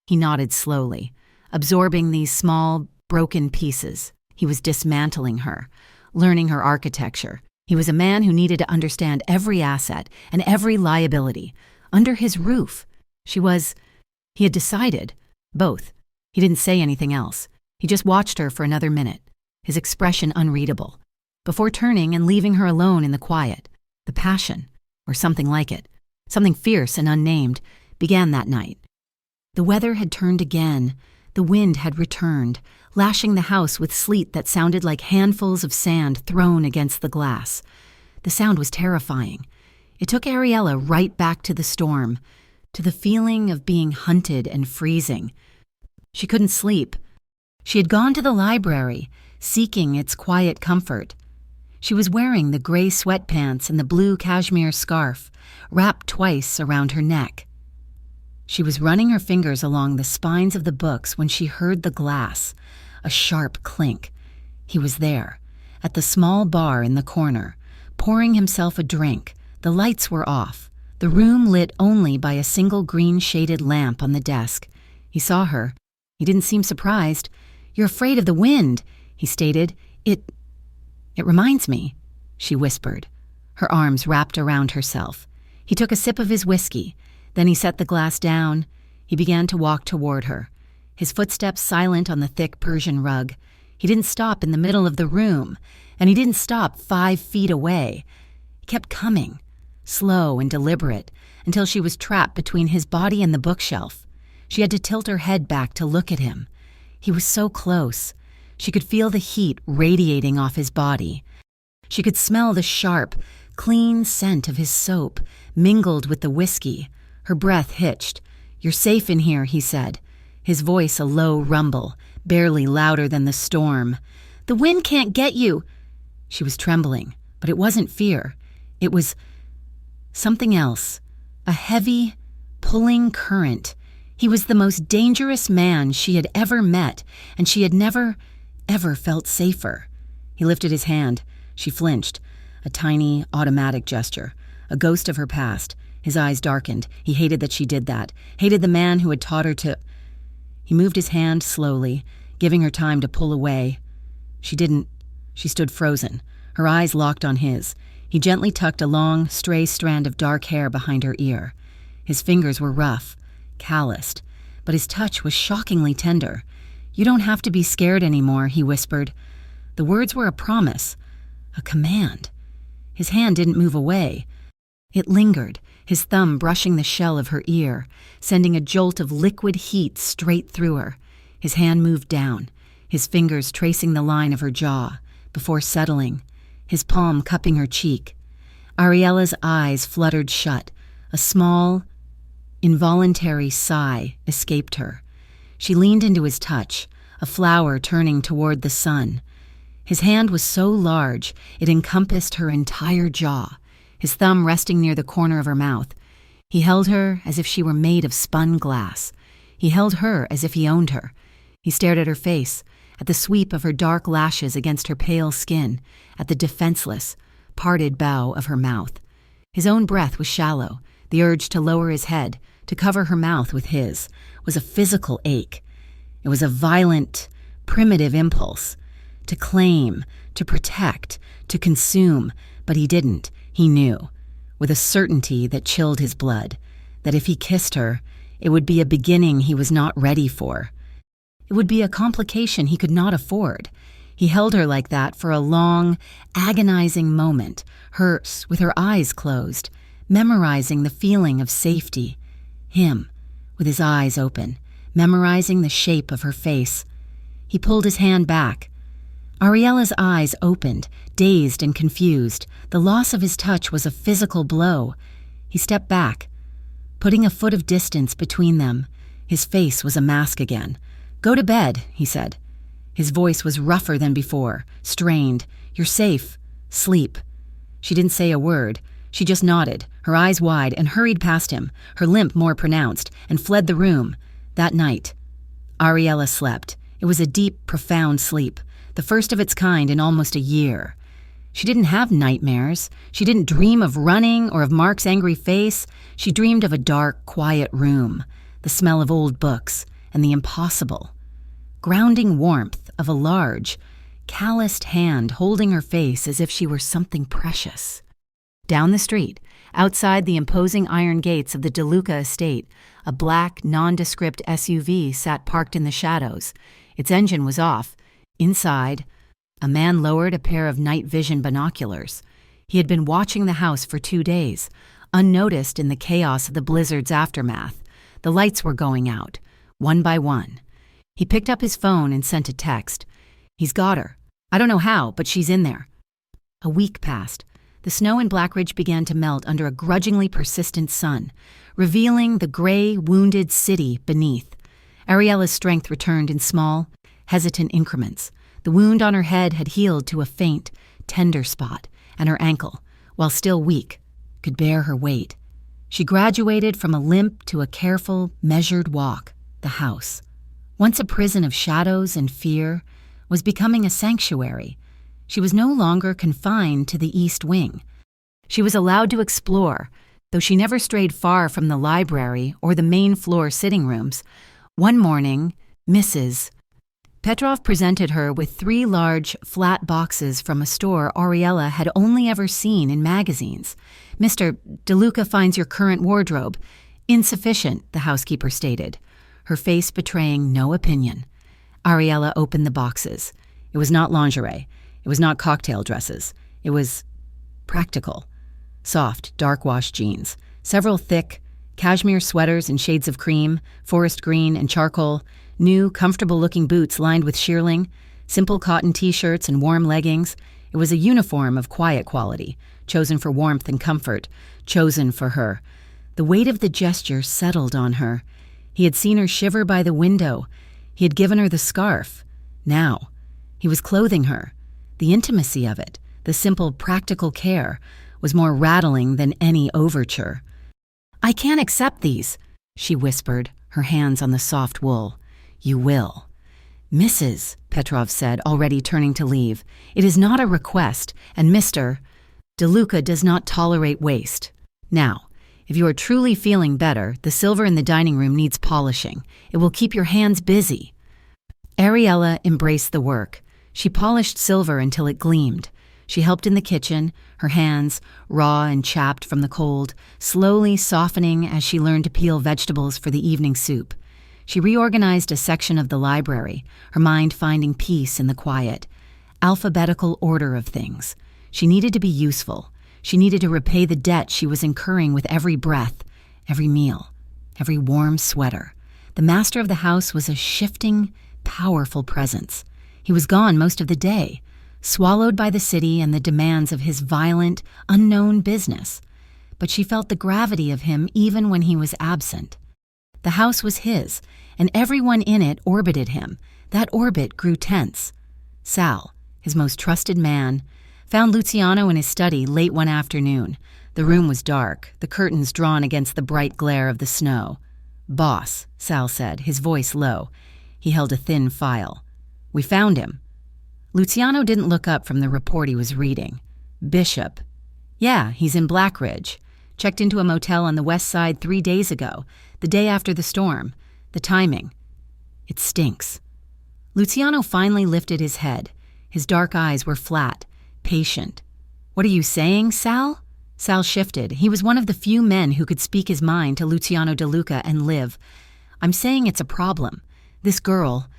He nodded slowly, absorbing these small, broken pieces. He was dismantling her, learning her architecture. He was a man who needed to understand every asset and every liability. Under his roof. He had decided, both. He didn't say anything else. He just watched her for another minute, his expression unreadable, before turning and leaving her alone in the quiet. The passion, or something like it, something fierce and unnamed, began that night. The weather had turned again. The wind had returned, lashing the house with sleet that sounded like handfuls of sand thrown against the glass. The sound was terrifying. It took Ariella right back to the storm, to the feeling of being hunted and freezing. She couldn't sleep. She had gone to the library, seeking its quiet comfort. She was wearing the gray sweatpants and the blue cashmere scarf, wrapped twice around her neck. She was running her fingers along the spines of the books when she heard the glass, a sharp clink. He was there, at the small bar in the corner, pouring himself a drink. The lights were off, the room lit only by a single green-shaded lamp on the desk. He saw her. He didn't seem surprised. "You're afraid of the wind," he stated. It reminds me," she whispered, her arms wrapped around herself. He took a sip of his whiskey. Then he set the glass down. He began to walk toward her, his footsteps silent on the thick Persian rug. He didn't stop in the middle of the room, and he didn't stop 5 feet away. He kept coming, slow and deliberate, until she was trapped between his body and the bookshelf. She had to tilt her head back to look at him. He was so close. She could feel the heat radiating off his body. She could smell the sharp, clean scent of his soap, mingled with the whiskey. Her breath hitched. "You're safe in here," he said, his voice a low rumble, barely louder than the storm. "The wind can't get you." She was trembling, but it wasn't fear. It was something else, a heavy, pulling current. He was the most dangerous man she had ever met, and she had never, ever felt safer. He lifted his hand. She flinched, a tiny, automatic gesture, a ghost of her past. His eyes darkened. He hated that she did that, hated the man who had taught her to... He moved his hand slowly, giving her time to pull away. She didn't. She stood frozen, her eyes locked on his. He gently tucked a long, stray strand of dark hair behind her ear. His fingers were rough, calloused, but his touch was shockingly tender. "You don't have to be scared anymore," he whispered. The words were a promise, a command. His hand didn't move away. It lingered, his thumb brushing the shell of her ear, sending a jolt of liquid heat straight through her. His hand moved down, his fingers tracing the line of her jaw, before settling, his palm cupping her cheek. Ariella's eyes fluttered shut. A small, involuntary sigh escaped her. She leaned into his touch, a flower turning toward the sun. His hand was so large, it encompassed her entire jaw, his thumb resting near the corner of her mouth. He held her as if she were made of spun glass. He held her as if he owned her. He stared at her face, at the sweep of her dark lashes against her pale skin, at the defenseless, parted bow of her mouth. His own breath was shallow. The urge to lower his head, to cover her mouth with his, was a physical ache. It was a violent, primitive impulse. To claim, to protect, to consume, but he didn't. He knew, with a certainty that chilled his blood, that if he kissed her, it would be a beginning he was not ready for. It would be a complication he could not afford. He held her like that for a long, agonizing moment, hers, with her eyes closed, memorizing the feeling of safety. Him, with his eyes open, memorizing the shape of her face. He pulled his hand back. Ariella's eyes opened, dazed and confused. The loss of his touch was a physical blow. He stepped back, putting a foot of distance between them. His face was a mask again. "Go to bed," he said. His voice was rougher than before, strained. "You're safe. Sleep." She didn't say a word. She just nodded, her eyes wide, and hurried past him, her limp more pronounced, and fled the room. That night, Ariella slept. It was a deep, profound sleep, the first of its kind in almost a year. She didn't have nightmares. She didn't dream of running or of Mark's angry face. She dreamed of a dark, quiet room, the smell of old books, and the impossible. Grounding warmth of a large, calloused hand holding her face as if she were something precious. Down the street, outside the imposing iron gates of the DeLuca estate, a black, nondescript SUV sat parked in the shadows. Its engine was off. Inside, a man lowered a pair of night vision binoculars. He had been watching the house for 2 days, unnoticed in the chaos of the blizzard's aftermath. The lights were going out, one by one. He picked up his phone and sent a text. "He's got her. I don't know how, but she's in there." A week passed. The snow in Blackridge began to melt under a grudgingly persistent sun, revealing the gray, wounded city beneath. Ariella's strength returned in small, hesitant increments. The wound on her head had healed to a faint, tender spot, and her ankle, while still weak, could bear her weight. She graduated from a limp to a careful, measured walk. The house, once a prison of shadows and fear, was becoming a sanctuary. She was no longer confined to the East Wing. She was allowed to explore, though she never strayed far from the library or the main floor sitting rooms. One morning, Mrs. Petrov presented her with 3 large, flat boxes from a store Ariella had only ever seen in magazines. "Mr. DeLuca finds your current wardrobe insufficient," the housekeeper stated, her face betraying no opinion. Ariella opened the boxes. It was not lingerie. It was not cocktail dresses. It was practical. Soft, dark-wash jeans, several thick, cashmere sweaters in shades of cream, forest green, and charcoal, new, comfortable-looking boots lined with shearling, simple cotton T-shirts and warm leggings. It was a uniform of quiet quality, chosen for warmth and comfort, chosen for her. The weight of the gesture settled on her. He had seen her shiver by the window. He had given her the scarf. Now, he was clothing her. The intimacy of it, the simple, practical care, was more rattling than any overture. "I can't accept these," she whispered, her hands on the soft wool. "You will." "Mrs.," Petrov said, already turning to leave, "it is not a request, and Mr. DeLuca does not tolerate waste. Now, if you are truly feeling better, the silver in the dining room needs polishing. It will keep your hands busy." Ariella embraced the work. She polished silver until it gleamed. She helped in the kitchen, her hands, raw and chapped from the cold, slowly softening as she learned to peel vegetables for the evening soup. She reorganized a section of the library, her mind finding peace in the quiet. Alphabetical order of things. She needed to be useful. She needed to repay the debt she was incurring with every breath, every meal, every warm sweater. The master of the house was a shifting, powerful presence. He was gone most of the day, swallowed by the city and the demands of his violent, unknown business. But she felt the gravity of him even when he was absent. The house was his, and everyone in it orbited him. That orbit grew tense. Sal, his most trusted man, found Luciano in his study late one afternoon. The room was dark, the curtains drawn against the bright glare of the snow. "Boss," Sal said, his voice low. He held a thin file. "We found him." Luciano didn't look up from the report he was reading. "Bishop." "Yeah, he's in Blackridge. Checked into a motel on the west side 3 days ago, the day after the storm. The timing. It stinks." Luciano finally lifted his head. His dark eyes were flat, patient. "What are you saying, Sal?" Sal shifted. He was one of the few men who could speak his mind to Luciano De Luca and live. "I'm saying it's a problem. This girl,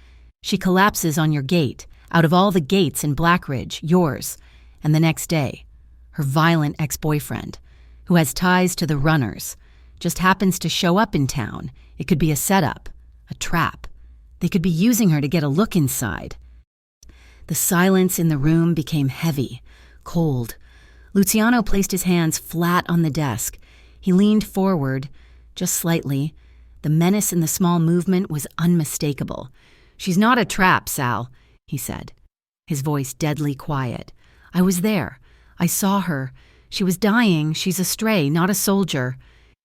she collapses on your gate, out of all the gates in Blackridge, yours. And the next day, her violent ex-boyfriend, who has ties to the runners, just happens to show up in town. It could be a setup, a trap. They could be using her to get a look inside." The silence in the room became heavy, cold. Luciano placed his hands flat on the desk. He leaned forward, just slightly. The menace in the small movement was unmistakable. "She's not a trap, Sal," he said, his voice deadly quiet. "I was there. I saw her. She was dying. She's a stray, not a soldier."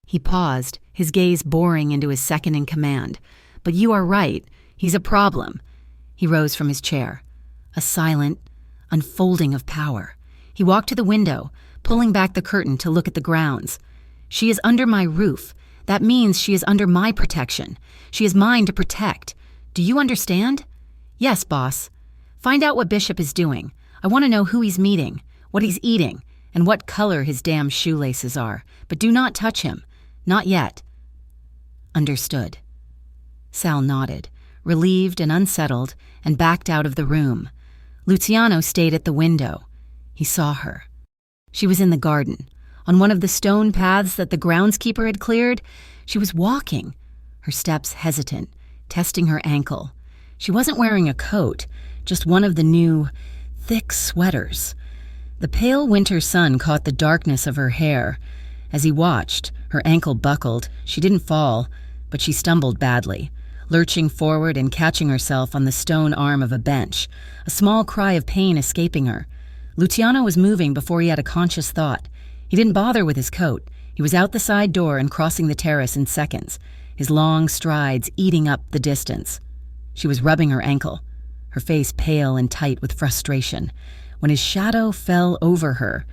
He paused, his gaze boring into his second-in-command. "But you are right. He's a problem." He rose from his chair. A silent unfolding of power. He walked to the window, pulling back the curtain to look at the grounds. "She is under my roof. That means she is under my protection. She is mine to protect. Do you understand?" "Yes, boss. Find out what Bishop is doing. I want to know who he's meeting, what he's eating, and what color his damn shoelaces are. But do not touch him. Not yet." "Understood." Sal nodded, relieved and unsettled, and backed out of the room. Luciano stayed at the window. He saw her. She was in the garden, on one of the stone paths that the groundskeeper had cleared. She was walking, her steps hesitant, testing her ankle. She wasn't wearing a coat, just one of the new, thick sweaters. The pale winter sun caught the darkness of her hair. As he watched, her ankle buckled. She didn't fall, but she stumbled badly, lurching forward and catching herself on the stone arm of a bench, a small cry of pain escaping her. Luciano was moving before he had a conscious thought. He didn't bother with his coat. He was out the side door and crossing the terrace in seconds, his long strides eating up the distance. She was rubbing her ankle, her face pale and tight with frustration. When his shadow fell over her,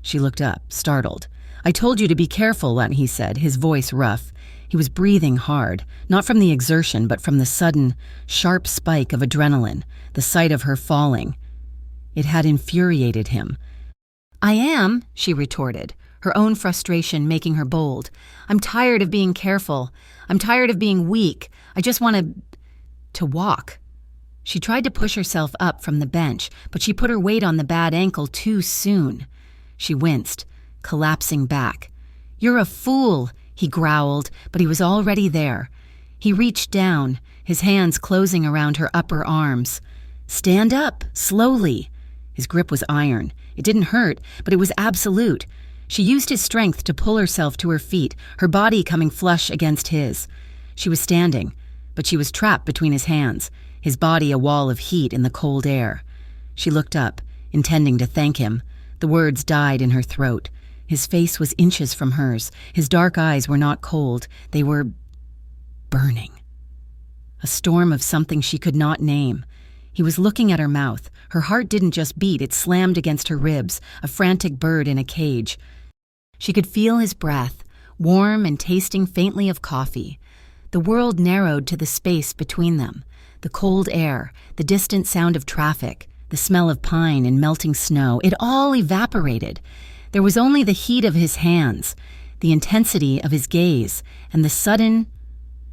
she looked up, startled. "I told you to be careful," he said, his voice rough. He was breathing hard, not from the exertion, but from the sudden, sharp spike of adrenaline, the sight of her falling. It had infuriated him. "I am," she retorted, her own frustration making her bold. "I'm tired of being careful. I'm tired of being weak. I just want to walk." She tried to push herself up from the bench, but she put her weight on the bad ankle too soon. She winced, collapsing back. "You're a fool," he growled, but he was already there. He reached down, his hands closing around her upper arms. "Stand up, slowly." His grip was iron. It didn't hurt, but it was absolute. She used his strength to pull herself to her feet, her body coming flush against his. She was standing, but she was trapped between his hands, his body a wall of heat in the cold air. She looked up, intending to thank him. The words died in her throat. His face was inches from hers. His dark eyes were not cold. They were burning. A storm of something she could not name. He was looking at her mouth. Her heart didn't just beat, it slammed against her ribs, a frantic bird in a cage. She could feel his breath, warm and tasting faintly of coffee. The world narrowed to the space between them, the cold air, the distant sound of traffic, The smell of pine and melting snow, it all evaporated. There was only the heat of his hands, the intensity of his gaze, and the sudden,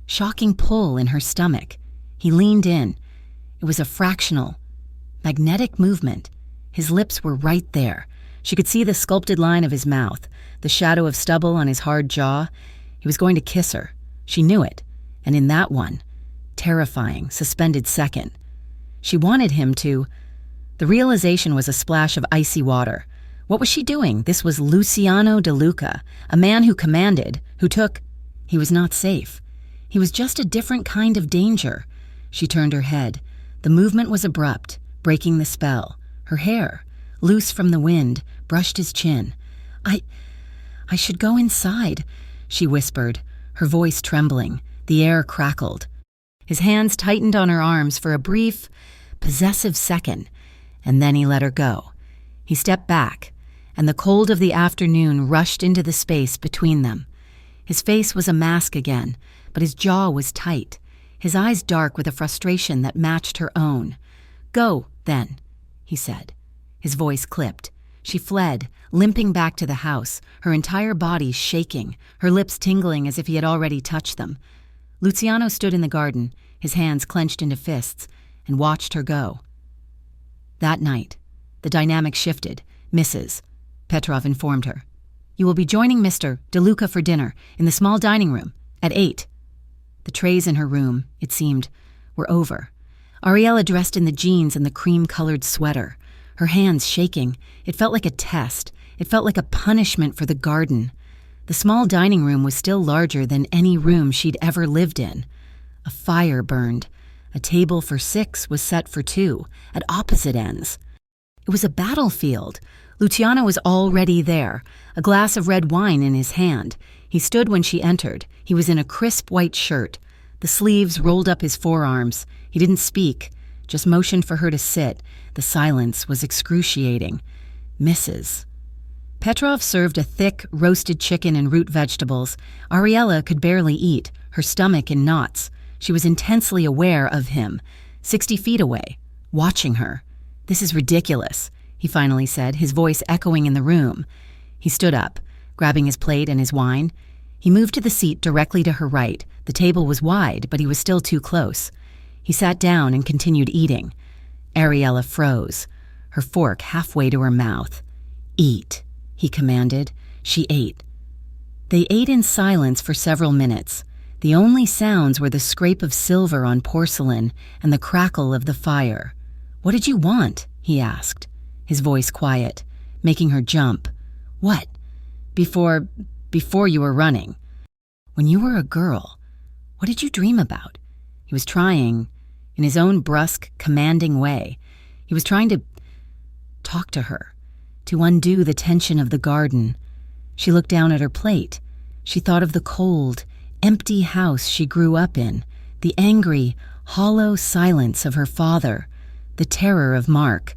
shocking pull in her stomach. He leaned in. It was a fractional, magnetic movement. His lips were right there. She could see the sculpted line of his mouth, the shadow of stubble on his hard jaw. He was going to kiss her. She knew it. And in that one, terrifying, suspended second, she wanted him to. The realization was a splash of icy water. What was she doing? This was Luciano De Luca, a man who commanded, who took. He was not safe. He was just a different kind of danger. She turned her head. The movement was abrupt, breaking the spell. Her hair, loose from the wind, brushed his chin. I should go inside, she whispered, her voice trembling. The air crackled. His hands tightened on her arms for a brief, possessive second, and then he let her go. He stepped back, and the cold of the afternoon rushed into the space between them. His face was a mask again, but his jaw was tight, his eyes dark with a frustration that matched her own. "Go, then," he said. His voice clipped. She fled, limping back to the house, her entire body shaking, her lips tingling as if he had already touched them. Luciano stood in the garden, his hands clenched into fists, and watched her go. That night, the dynamic shifted. "Mrs." Petrov informed her. "You will be joining Mr. De Luca for dinner in the small dining room at 8. The trays in her room, it seemed, were over. Ariella dressed in the jeans and the cream-colored sweater, her hands shaking. It felt like a test. It felt like a punishment for the garden. The small dining room was still larger than any room she'd ever lived in. A fire burned. A table for 6 was set for 2, at opposite ends. It was a battlefield. Luciano was already there, a glass of red wine in his hand. He stood when she entered. He was in a crisp white shirt. The sleeves rolled up his forearms. He didn't speak, just motioned for her to sit. The silence was excruciating. "Mrs." Petrov served a thick, roasted chicken and root vegetables. Ariella could barely eat, her stomach in knots. She was intensely aware of him, 60 feet away, watching her. "This is ridiculous," he finally said, his voice echoing in the room. He stood up, grabbing his plate and his wine. He moved to the seat directly to her right. The table was wide, but he was still too close. He sat down and continued eating. Ariella froze, her fork halfway to her mouth. "Eat," he commanded. She ate. They ate in silence for several minutes. The only sounds were the scrape of silver on porcelain and the crackle of the fire. "What did you want?" he asked, his voice quiet, making her jump. "What? Before you were running. When you were a girl, what did you dream about?" He was trying, in his own brusque, commanding way. He was trying to talk to her, to undo the tension of the garden. She looked down at her plate. She thought of the cold, empty house she grew up in, the angry, hollow silence of her father, the terror of Mark.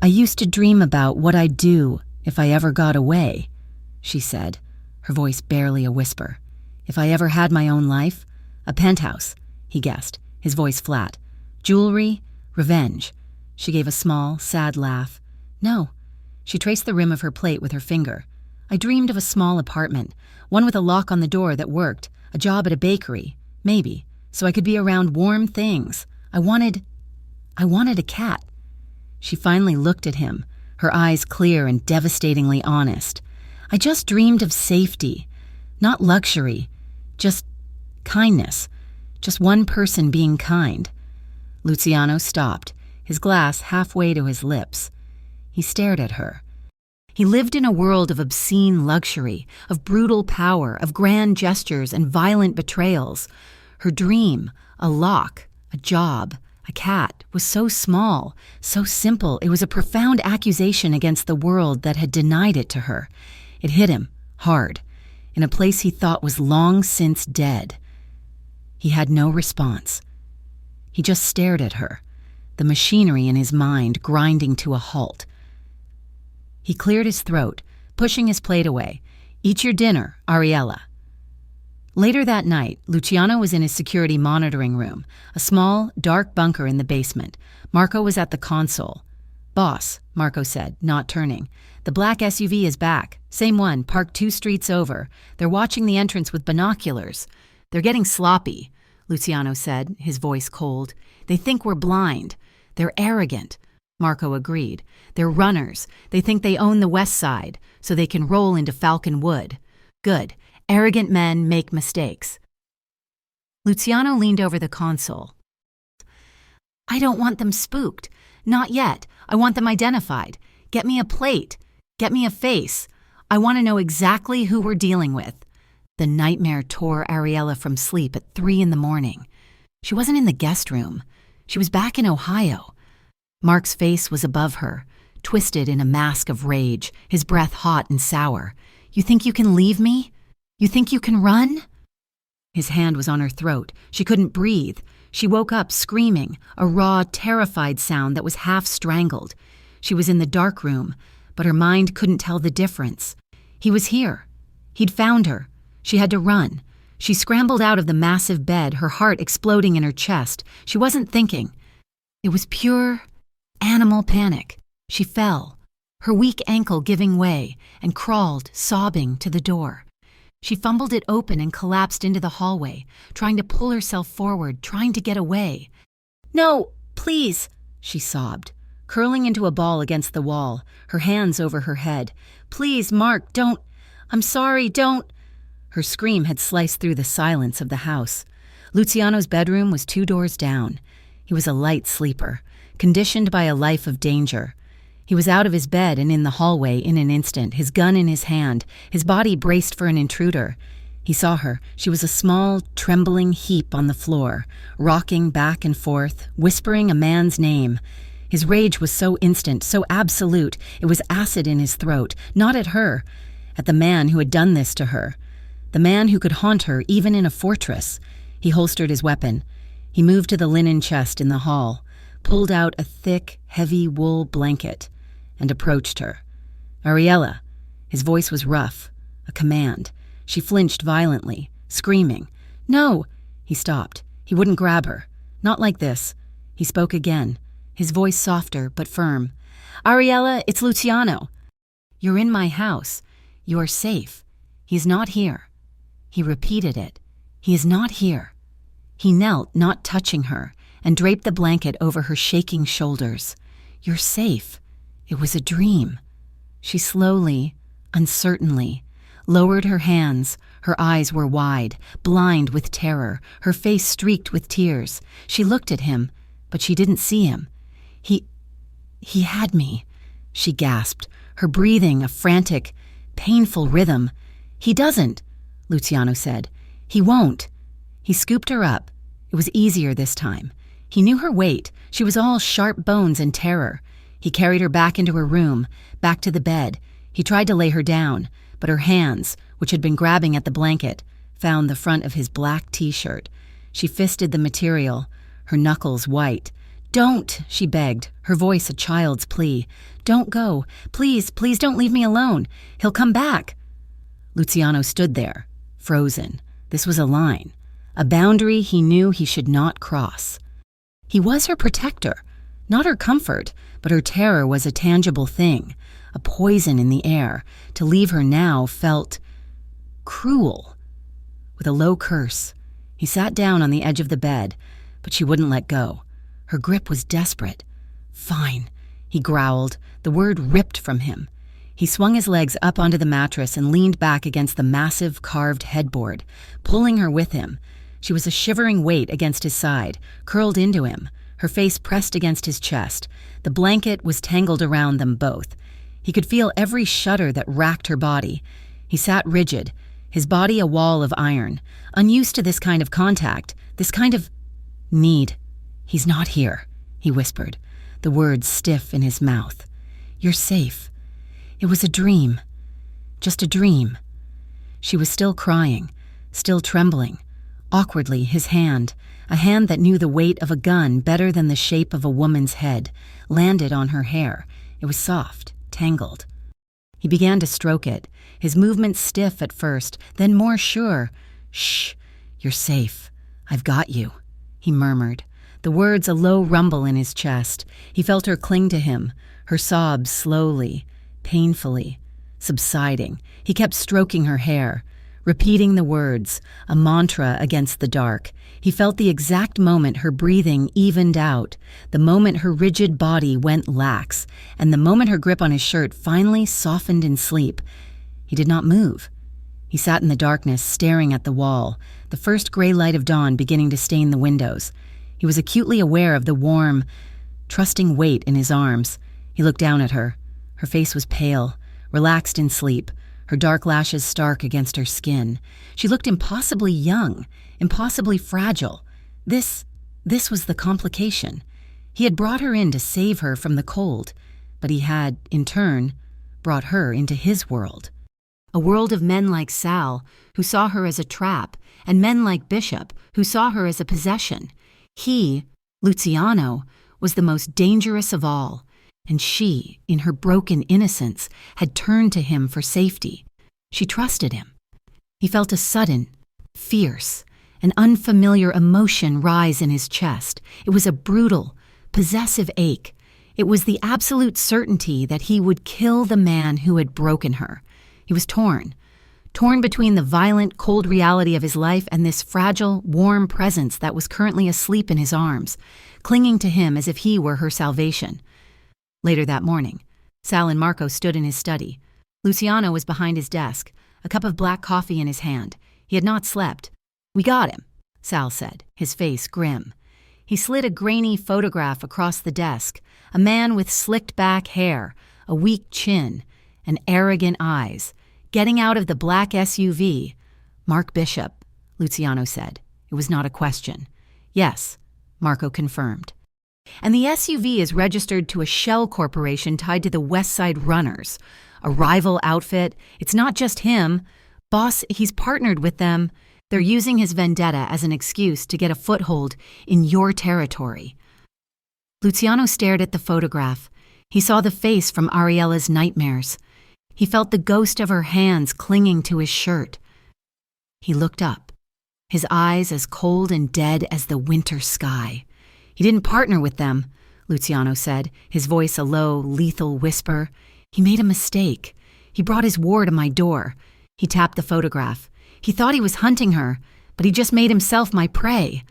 I used to dream about what I'd do if I ever got away," she said, her voice barely a whisper. "If I ever had my own life? A penthouse," he guessed, his voice flat. "Jewelry, revenge." She gave a small, sad laugh. "No." She traced the rim of her plate with her finger. "I dreamed of a small apartment, one with a lock on the door that worked, a job at a bakery, maybe, so I could be around warm things. I wanted a cat." She finally looked at him, her eyes clear and devastatingly honest. "I just dreamed of safety, not luxury, just kindness, just one person being kind." Luciano stopped, his glass halfway to his lips. He stared at her. He lived in a world of obscene luxury, of brutal power, of grand gestures and violent betrayals. Her dream, a lock, a job, a cat, was so small, so simple. It was a profound accusation against the world that had denied it to her. It hit him, hard, in a place he thought was long since dead. He had no response. He just stared at her, the machinery in his mind grinding to a halt. He cleared his throat, pushing his plate away. "Eat your dinner, Ariella." Later that night, Luciano was in his security monitoring room, a small, dark bunker in the basement. Marco was at the console. "Boss," Marco said, not turning. "The black SUV is back. Same one, parked 2 streets over. They're watching the entrance with binoculars." "They're getting sloppy," Luciano said, his voice cold. "They think we're blind. They're arrogant." Marco agreed. "They're runners. They think they own the West Side, so they can roll into Falcon Wood. Good. Arrogant men make mistakes." Luciano leaned over the console. "I don't want them spooked. Not yet. I want them identified. Get me a plate. Get me a face. I want to know exactly who we're dealing with." The nightmare tore Ariella from sleep at 3 in the morning. She wasn't in the guest room. She was back in Ohio. Mark's face was above her, twisted in a mask of rage, his breath hot and sour. "You think you can leave me? You think you can run?" His hand was on her throat. She couldn't breathe. She woke up screaming, a raw, terrified sound that was half strangled. She was in the dark room, but her mind couldn't tell the difference. He was here. He'd found her. She had to run. She scrambled out of the massive bed, her heart exploding in her chest. She wasn't thinking. It was pure animal panic. She fell, her weak ankle giving way, and crawled, sobbing, to the door. She fumbled it open and collapsed into the hallway, trying to pull herself forward, trying to get away. "No, please," she sobbed, curling into a ball against the wall, her hands over her head. "Please, Mark, don't. I'm sorry, don't." Her scream had sliced through the silence of the house. Luciano's bedroom was 2 doors down. He was a light sleeper, conditioned by a life of danger. He was out of his bed and in the hallway in an instant, his gun in his hand, his body braced for an intruder. He saw her. She was a small, trembling heap on the floor, rocking back and forth, whispering a man's name. His rage was so instant, so absolute, it was acid in his throat, not at her, at the man who had done this to her. The man who could haunt her even in a fortress. He holstered his weapon. He moved to the linen chest in the hall, pulled out a thick, heavy wool blanket, and approached her. "Ariella." His voice was rough, a command. She flinched violently, screaming. "No!" He stopped. He wouldn't grab her. Not like this. He spoke again, his voice softer but firm. "Ariella, it's Luciano. You're in my house. You are safe. He is not here." He repeated it. "He is not here." He knelt, not touching her, and draped the blanket over her shaking shoulders. "You're safe. It was a dream." She slowly, uncertainly, lowered her hands. Her eyes were wide, blind with terror, her face streaked with tears. She looked at him, but she didn't see him. He had me," she gasped, her breathing a frantic, painful rhythm. "He doesn't," Luciano said. "He won't." He scooped her up. It was easier this time. He knew her weight. She was all sharp bones and terror. He carried her back into her room, back to the bed. He tried to lay her down, but her hands, which had been grabbing at the blanket, found the front of his black T-shirt. She fisted the material, her knuckles white. "Don't," she begged, her voice a child's plea. "Don't go. Please, please don't leave me alone. He'll come back." Luciano stood there, frozen. This was a line, a boundary he knew he should not cross. He was her protector, not her comfort, but her terror was a tangible thing, a poison in the air. To leave her now felt cruel. With a low curse, he sat down on the edge of the bed, but she wouldn't let go. Her grip was desperate. "Fine," he growled, the word ripped from him. He swung his legs up onto the mattress and leaned back against the massive carved headboard, pulling her with him. She was a shivering weight against his side, curled into him, her face pressed against his chest. The blanket was tangled around them both. He could feel every shudder that racked her body. He sat rigid, his body a wall of iron, unused to this kind of contact, this kind of need. "He's not here," he whispered, the words stiff in his mouth. "You're safe. It was a dream. Just a dream." She was still crying, still trembling. Awkwardly, his hand, a hand that knew the weight of a gun better than the shape of a woman's head, landed on her hair. It was soft, tangled. He began to stroke it, his movements stiff at first, then more sure. "Shh, you're safe. I've got you," he murmured, the words a low rumble in his chest. He felt her cling to him, her sobs slowly, painfully, subsiding. He kept stroking her hair, repeating the words, a mantra against the dark. He felt the exact moment her breathing evened out, the moment her rigid body went lax, and the moment her grip on his shirt finally softened in sleep. He did not move. He sat in the darkness, staring at the wall, the first gray light of dawn beginning to stain the windows. He was acutely aware of the warm, trusting weight in his arms. He looked down at her. Her face was pale, relaxed in sleep, her dark lashes stark against her skin. She looked impossibly young, impossibly fragile. This was the complication. He had brought her in to save her from the cold, but he had, in turn, brought her into his world. A world of men like Sal, who saw her as a trap, and men like Bishop, who saw her as a possession. He, Luciano, was the most dangerous of all, and she, in her broken innocence, had turned to him for safety. She trusted him. He felt a sudden, fierce, an unfamiliar emotion rise in his chest. It was a brutal, possessive ache. It was the absolute certainty that he would kill the man who had broken her. He was torn between the violent, cold reality of his life and this fragile, warm presence that was currently asleep in his arms, clinging to him as if he were her salvation. Later that morning, Sal and Marco stood in his study. Luciano was behind his desk, a cup of black coffee in his hand. He had not slept. "We got him," Sal said, his face grim. He slid a grainy photograph across the desk, a man with slicked back hair, a weak chin, and arrogant eyes. Getting out of the black SUV. "Mark Bishop," Luciano said. It was not a question. "Yes," Marco confirmed. "And the SUV is registered to a shell corporation tied to the West Side Runners, a rival outfit. It's not just him. Boss, he's partnered with them. They're using his vendetta as an excuse to get a foothold in your territory." Luciano stared at the photograph. He saw the face from Ariella's nightmares. He felt the ghost of her hands clinging to his shirt. He looked up, his eyes as cold and dead as the winter sky. "He didn't partner with them," Luciano said, his voice a low, lethal whisper. "He made a mistake. He brought his war to my door." He tapped the photograph. "He thought he was hunting her, but he just made himself my prey."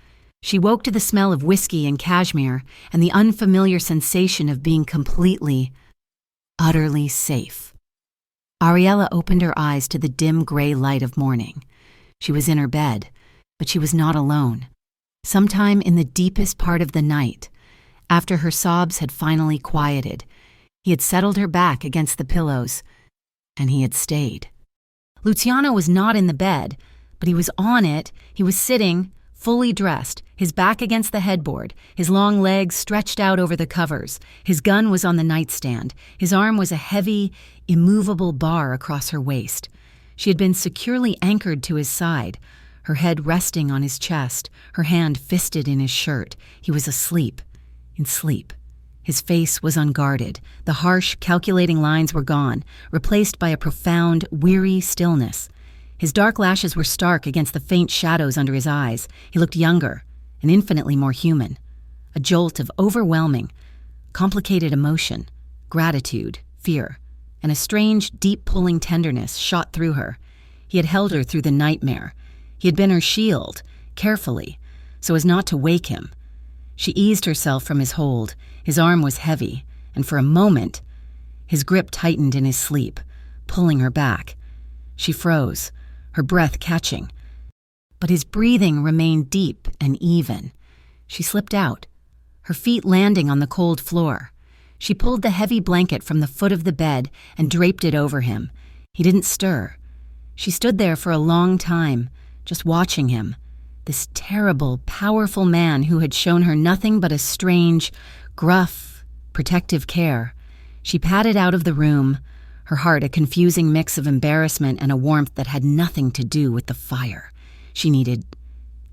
She woke to the smell of whiskey and cashmere and the unfamiliar sensation of being completely, utterly safe. Ariella opened her eyes to the dim gray light of morning. She was in her bed, but she was not alone. Sometime in the deepest part of the night, after her sobs had finally quieted, he had settled her back against the pillows, and he had stayed. Luciano was not in the bed, but he was on it. He was sitting, fully dressed, his back against the headboard, his long legs stretched out over the covers. His gun was on the nightstand. His arm was a heavy, immovable bar across her waist. She had been securely anchored to his side, her head resting on his chest, her hand fisted in his shirt. He was asleep, in sleep. His face was unguarded. The harsh, calculating lines were gone, replaced by a profound, weary stillness. His dark lashes were stark against the faint shadows under his eyes. He looked younger and infinitely more human. A jolt of overwhelming, complicated emotion, gratitude, fear, and a strange, deep-pulling tenderness shot through her. He had held her through the nightmare. He had been her shield, carefully, so as not to wake him. She eased herself from his hold. His arm was heavy, and for a moment, his grip tightened in his sleep, pulling her back. She froze, her breath catching. But his breathing remained deep and even. She slipped out, her feet landing on the cold floor. She pulled the heavy blanket from the foot of the bed and draped it over him. He didn't stir. She stood there for a long time, just watching him, this terrible, powerful man who had shown her nothing but a strange, gruff, protective care. She padded out of the room, her heart a confusing mix of embarrassment and a warmth that had nothing to do with the fire. She needed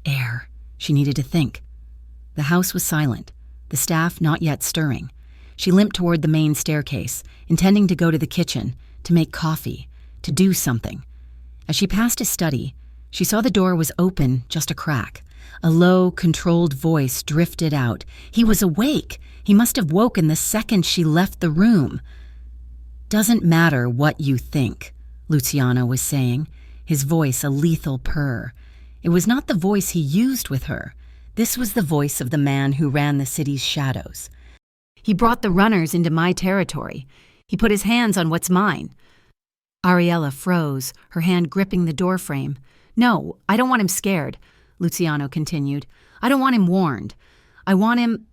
air. She needed to think. The house was silent, the staff not yet stirring. She limped toward the main staircase, intending to go to the kitchen, to make coffee, to do something. As she passed his study, she saw the door was open just a crack. A low, controlled voice drifted out. He was awake. He must have woken the second she left the room. "Doesn't matter what you think," Luciano was saying, his voice a lethal purr. It was not the voice he used with her. This was the voice of the man who ran the city's shadows. "He brought the runners into my territory. He put his hands on what's mine." Ariella froze, her hand gripping the doorframe. "No, I don't want him scared," Luciano continued. "I don't want him warned. I want him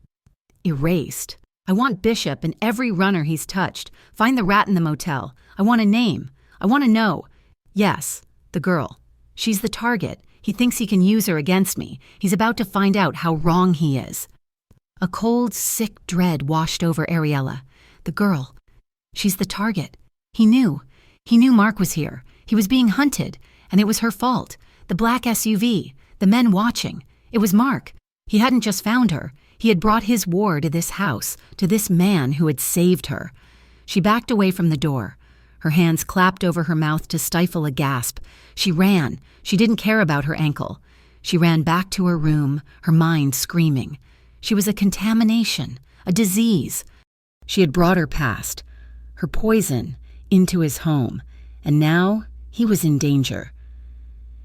erased. I want Bishop and every runner he's touched. Find the rat in the motel. I want a name. I want to know. Yes, the girl. She's the target. He thinks he can use her against me. He's about to find out how wrong he is." A cold, sick dread washed over Ariella. The girl. She's the target. He knew. He knew Mark was here. He was being hunted, and it was her fault. The black SUV. The men watching. It was Mark. He hadn't just found her. He had brought his war to this house, to this man who had saved her. She backed away from the door. Her hands clapped over her mouth to stifle a gasp. She ran. She didn't care about her ankle. She ran back to her room, her mind screaming. She was a contamination, a disease. She had brought her past, her poison, into his home, and now he was in danger.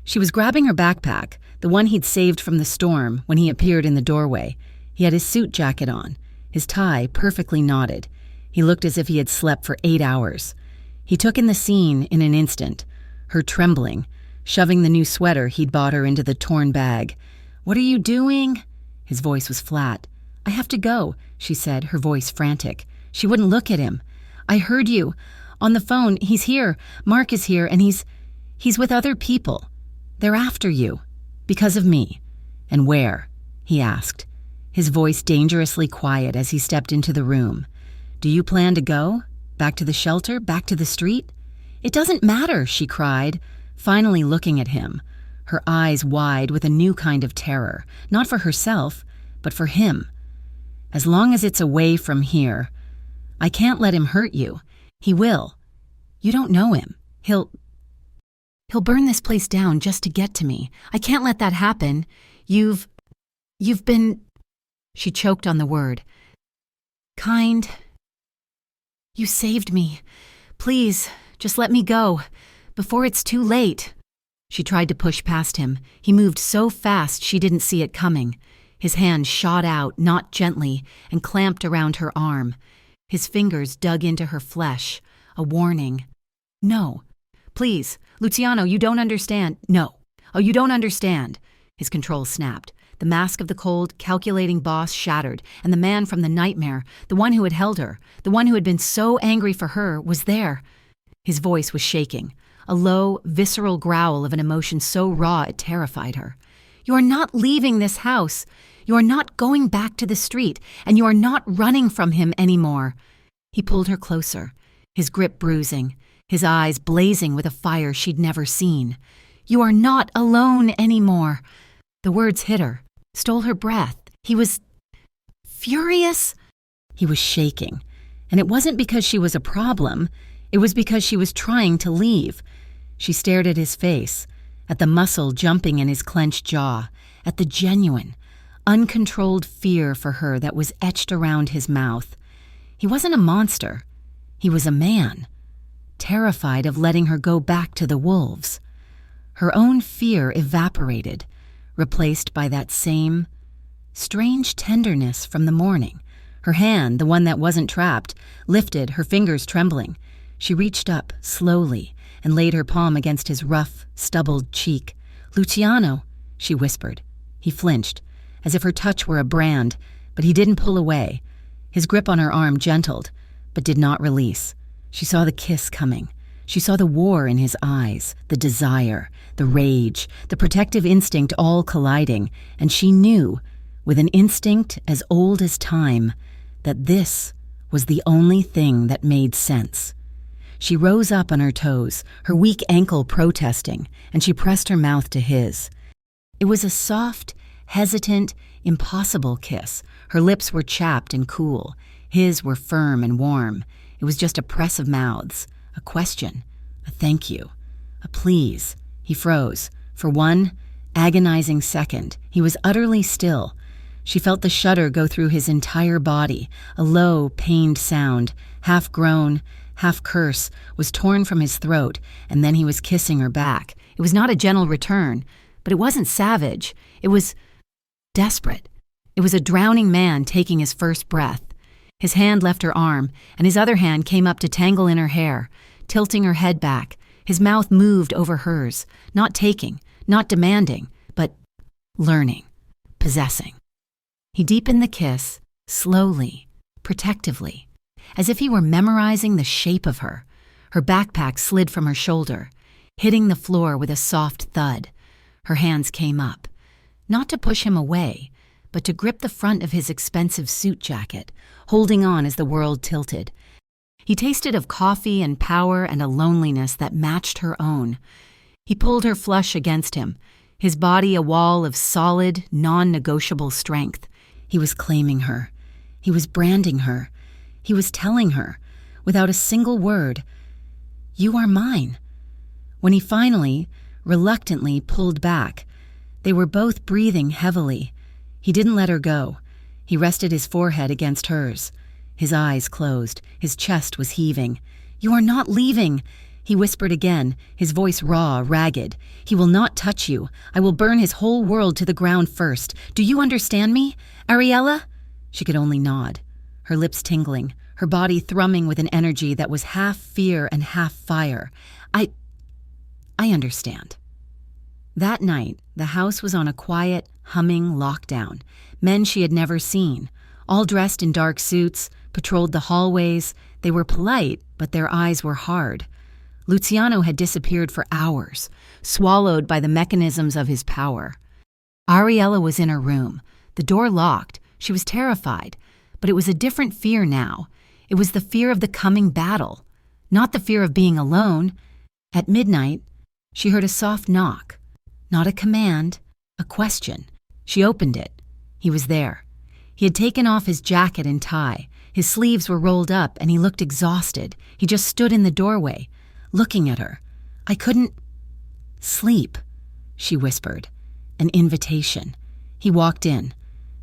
She was grabbing her backpack, the one he'd saved from the storm, when he appeared in the doorway. He had his suit jacket on, his tie perfectly knotted. He looked as if he had slept for 8 hours. He took in the scene in an instant, her trembling, shoving the new sweater he'd bought her into the torn bag. "What are you doing?" His voice was flat. "I have to go," she said, her voice frantic. She wouldn't look at him. "I heard you. On the phone, he's here. Mark is here, and he's with other people. They're after you. Because of me." "And where?" he asked, his voice dangerously quiet as he stepped into the room. "Do you plan to go? Back to the shelter? Back to the street?" "It doesn't matter," she cried, finally looking at him, her eyes wide with a new kind of terror, not for herself, but for him. "As long as it's away from here. I can't let him hurt you. He will. You don't know him. He'll burn this place down just to get to me. I can't let that happen. You've been..." She choked on the word. "Kind. You saved me. Please, just let me go, before it's too late." She tried to push past him. He moved so fast she didn't see it coming. His hand shot out, not gently, and clamped around her arm. His fingers dug into her flesh, a warning. "No. Please, Luciano, you don't understand. No. Oh, you don't understand." His control snapped. The mask of the cold, calculating boss shattered, and the man from the nightmare, the one who had held her, the one who had been so angry for her, was there. His voice was shaking, a low, visceral growl of an emotion so raw it terrified her. "You are not leaving this house. You are not going back to the street, and you are not running from him anymore." He pulled her closer, his grip bruising, his eyes blazing with a fire she'd never seen. "You are not alone anymore." The words hit her, stole her breath. He was furious. He was shaking, and it wasn't because she was a problem. It was because she was trying to leave. She stared at his face, at the muscle jumping in his clenched jaw, at the genuine, uncontrolled fear for her that was etched around his mouth. He wasn't a monster. He was a man, terrified of letting her go back to the wolves. Her own fear evaporated, replaced by that same strange tenderness from the morning. Her hand, the one that wasn't trapped, lifted, her fingers trembling. She reached up, slowly, and laid her palm against his rough, stubbled cheek. "Luciano," she whispered. He flinched, as if her touch were a brand, but he didn't pull away. His grip on her arm gentled, but did not release. She saw the kiss coming. She saw the war in his eyes, the desire, the rage, the protective instinct all colliding, and she knew, with an instinct as old as time, that this was the only thing that made sense. She rose up on her toes, her weak ankle protesting, and she pressed her mouth to his. It was a soft, hesitant, impossible kiss. Her lips were chapped and cool. His were firm and warm. It was just a press of mouths, a question, a thank you, a please. He froze, for one, agonizing second, he was utterly still. She felt the shudder go through his entire body. A low, pained sound, half groan, half curse, was torn from his throat, and then he was kissing her back. It was not a gentle return, but it wasn't savage. It was desperate. It was a drowning man taking his first breath. His hand left her arm, and his other hand came up to tangle in her hair, tilting her head back. His mouth moved over hers, not taking, not demanding, but learning, possessing. He deepened the kiss, slowly, protectively, as if he were memorizing the shape of her. Her backpack slid from her shoulder, hitting the floor with a soft thud. Her hands came up, not to push him away, but to grip the front of his expensive suit jacket, holding on as the world tilted. He tasted of coffee and power and a loneliness that matched her own. He pulled her flush against him, his body a wall of solid, non-negotiable strength. He was claiming her. He was branding her. He was telling her, without a single word, "You are mine." When he finally, reluctantly pulled back, they were both breathing heavily. He didn't let her go. He rested his forehead against hers. His eyes closed. His chest was heaving. "You are not leaving," he whispered again, his voice raw, ragged. "He will not touch you. I will burn his whole world to the ground first. Do you understand me, Ariella?" She could only nod, her lips tingling, her body thrumming with an energy that was half fear and half fire. I understand." That night, the house was on a quiet, humming lockdown. Men she had never seen, all dressed in dark suits, patrolled the hallways. They were polite, but their eyes were hard. Luciano had disappeared for hours, swallowed by the mechanisms of his power. Ariella was in her room, the door locked. She was terrified, but it was a different fear now. It was the fear of the coming battle, not the fear of being alone. At midnight, she heard a soft knock. Not a command, a question. She opened it. He was there. He had taken off his jacket and tie. His sleeves were rolled up, and he looked exhausted. He just stood in the doorway, looking at her. "I couldn't sleep," she whispered. An invitation. He walked in.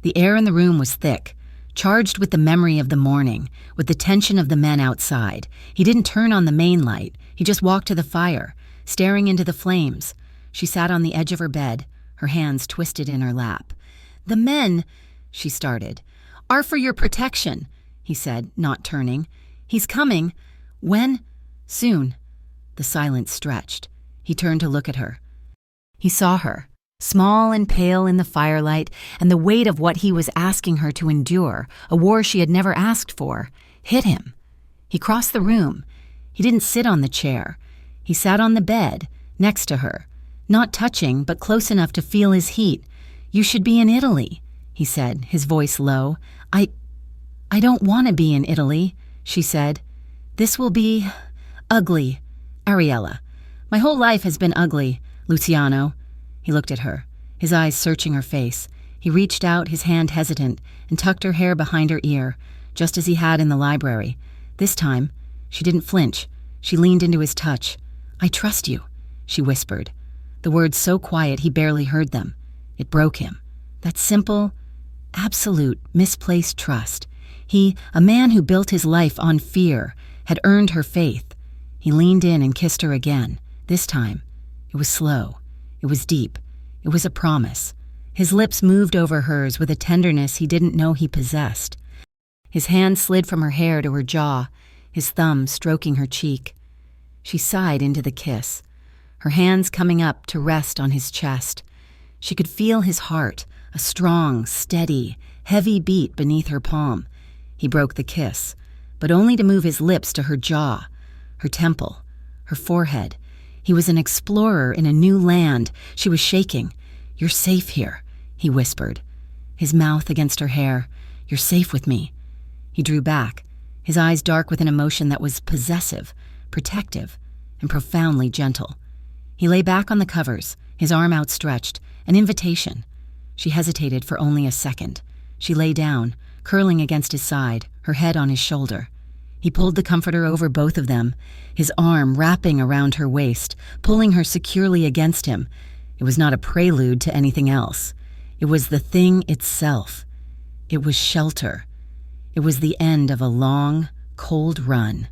The air in the room was thick, charged with the memory of the morning, with the tension of the men outside. He didn't turn on the main light. He just walked to the fire, staring into the flames. She sat on the edge of her bed, her hands twisted in her lap. "The men," she started, "are for your protection," he said, not turning. "He's coming." "When?" "Soon." The silence stretched. He turned to look at her. He saw her, small and pale in the firelight, and the weight of what he was asking her to endure, a war she had never asked for, hit him. He crossed the room. He didn't sit on the chair. He sat on the bed, next to her, not touching, but close enough to feel his heat. "You should be in Italy," he said, his voice low. I don't want to be in Italy," she said. "This will be ugly, Ariella. My whole life has been ugly, Luciano." He looked at her, his eyes searching her face. He reached out, his hand hesitant, and tucked her hair behind her ear, just as he had in the library. This time, she didn't flinch. She leaned into his touch. "I trust you," she whispered. The words so quiet he barely heard them. It broke him. That simple, absolute, misplaced trust. He, a man who built his life on fear, had earned her faith. He leaned in and kissed her again. This time, it was slow. It was deep. It was a promise. His lips moved over hers with a tenderness he didn't know he possessed. His hand slid from her hair to her jaw, his thumb stroking her cheek. She sighed into the kiss, her hands coming up to rest on his chest. She could feel his heart, a strong, steady, heavy beat beneath her palm. He broke the kiss, but only to move his lips to her jaw, her temple, her forehead. He was an explorer in a new land. She was shaking. "You're safe here," he whispered, his mouth against her hair. "You're safe with me." He drew back, his eyes dark with an emotion that was possessive, protective, and profoundly gentle. He lay back on the covers, his arm outstretched, an invitation. She hesitated for only a second. She lay down, curling against his side, her head on his shoulder. He pulled the comforter over both of them, his arm wrapping around her waist, pulling her securely against him. It was not a prelude to anything else. It was the thing itself. It was shelter. It was the end of a long, cold run.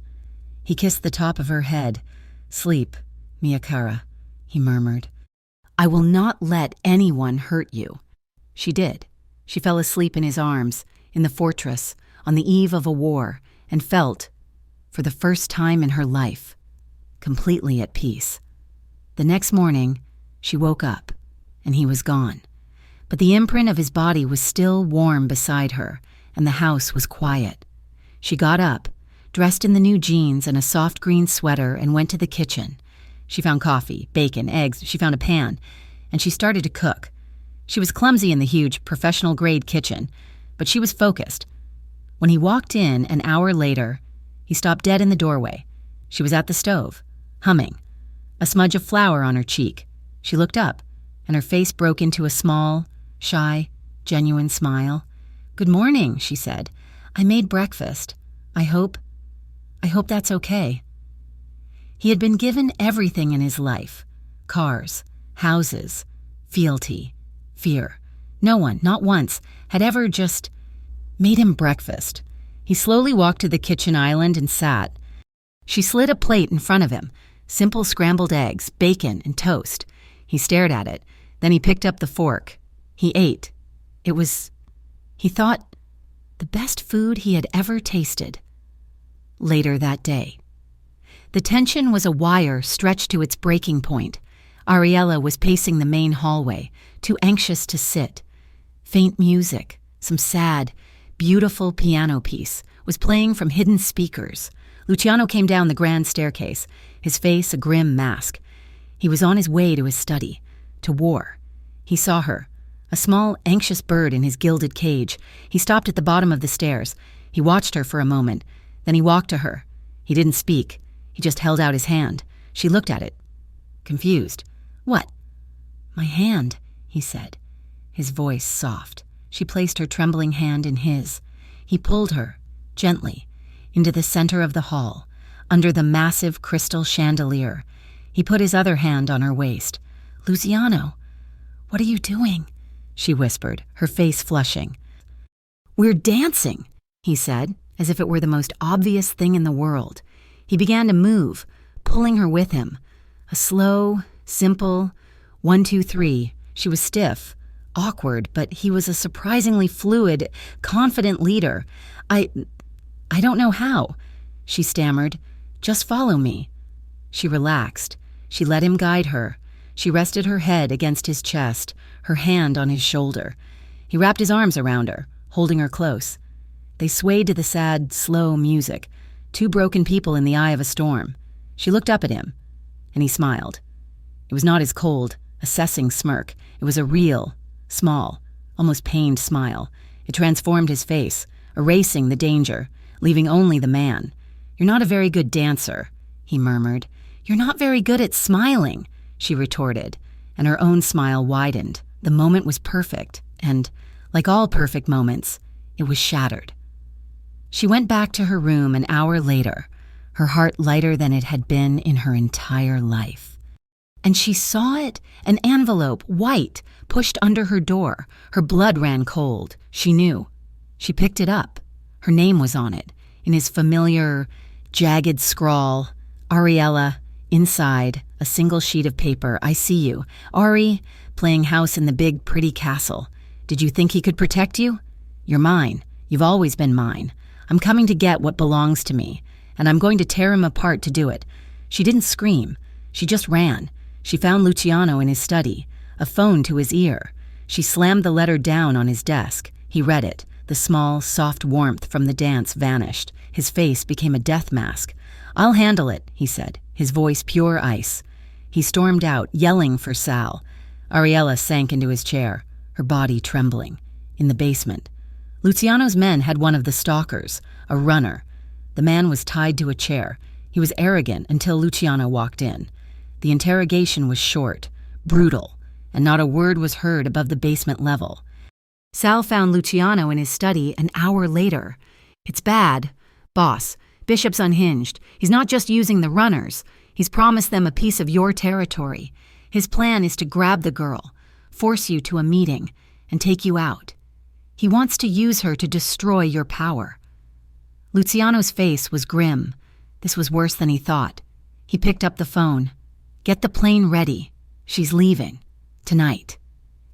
He kissed the top of her head. "Sleep, Miyakara," he murmured. "I will not let anyone hurt you." She did. She fell asleep in his arms, in the fortress, on the eve of a war, and felt, for the first time in her life, completely at peace. The next morning, she woke up, and he was gone. But the imprint of his body was still warm beside her, and the house was quiet. She got up, dressed in the new jeans and a soft green sweater, and went to the kitchen. She found coffee, bacon, eggs, she found a pan, and she started to cook. She was clumsy in the huge, professional-grade kitchen, but she was focused. When he walked in an hour later, he stopped dead in the doorway. She was at the stove, humming, a smudge of flour on her cheek. She looked up, and her face broke into a small, shy, genuine smile. "Good morning," she said. "I made breakfast. I hope that's okay." He had been given everything in his life: cars, houses, fealty, fear. No one, not once, had ever just made him breakfast. He slowly walked to the kitchen island and sat. She slid a plate in front of him, simple scrambled eggs, bacon, and toast. He stared at it. Then he picked up the fork. He ate. It was, he thought, the best food he had ever tasted. Later that day. The tension was a wire stretched to its breaking point. Ariella was pacing the main hallway, too anxious to sit. Faint music, some sad, beautiful piano piece, was playing from hidden speakers. Luciano came down the grand staircase, his face a grim mask. He was on his way to his study, to war. He saw her, a small, anxious bird in his gilded cage. He stopped at the bottom of the stairs. He watched her for a moment. Then he walked to her. He didn't speak. He just held out his hand. She looked at it, confused. "What?" "My hand," he said, his voice soft. She placed her trembling hand in his. He pulled her, gently, into the center of the hall, under the massive crystal chandelier. He put his other hand on her waist. "Luciano, what are you doing?" she whispered, her face flushing. "We're dancing," he said, as if it were the most obvious thing in the world. He began to move, pulling her with him. A slow, simple 1, 2, 3. She was stiff, awkward, but he was a surprisingly fluid, confident leader. I don't know how," she stammered. "Just follow me." She relaxed. She let him guide her. She rested her head against his chest, her hand on his shoulder. He wrapped his arms around her, holding her close. They swayed to the sad, slow music, two broken people in the eye of a storm. She looked up at him, and he smiled. It was not his cold, assessing smirk. It was a real, small, almost pained smile. It transformed his face, erasing the danger, leaving only the man. "You're not a very good dancer," he murmured. "You're not very good at smiling," she retorted, and her own smile widened. The moment was perfect, and, like all perfect moments, it was shattered. She went back to her room an hour later, her heart lighter than it had been in her entire life. And she saw it, an envelope, white, pushed under her door. Her blood ran cold. She knew. She picked it up. Her name was on it, in his familiar, jagged scrawl. "Ariella," inside, a single sheet of paper. "I see you. Ari, playing house in the big, pretty castle. Did you think he could protect you? You're mine. You've always been mine. I'm coming to get what belongs to me, and I'm going to tear him apart to do it." She didn't scream. She just ran. She found Luciano in his study, a phone to his ear. She slammed the letter down on his desk. He read it. The small, soft warmth from the dance vanished. His face became a death mask. "I'll handle it," he said, his voice pure ice. He stormed out, yelling for Sal. Ariella sank into his chair, her body trembling. In the basement, Luciano's men had one of the stalkers, a runner. The man was tied to a chair. He was arrogant until Luciano walked in. The interrogation was short, brutal, and not a word was heard above the basement level. Sal found Luciano in his study an hour later. "It's bad. Boss, Bishop's unhinged. He's not just using the runners. He's promised them a piece of your territory. His plan is to grab the girl, force you to a meeting, and take you out. He wants to use her to destroy your power." Luciano's face was grim. This was worse than he thought. He picked up the phone. "Get the plane ready. She's leaving. Tonight."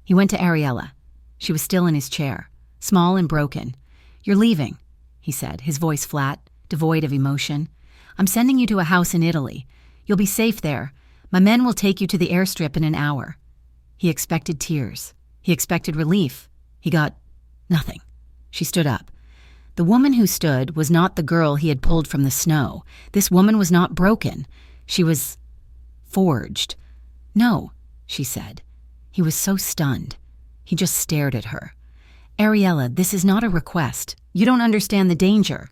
He went to Ariella. She was still in his chair, small and broken. "You're leaving," he said, his voice flat, devoid of emotion. "I'm sending you to a house in Italy. You'll be safe there. My men will take you to the airstrip in an hour." He expected tears. He expected relief. He got nothing. She stood up. The woman who stood was not the girl he had pulled from the snow. This woman was not broken. She was forged. "No," she said. He was so stunned. He just stared at her. "Ariella, this is not a request. You don't understand the danger."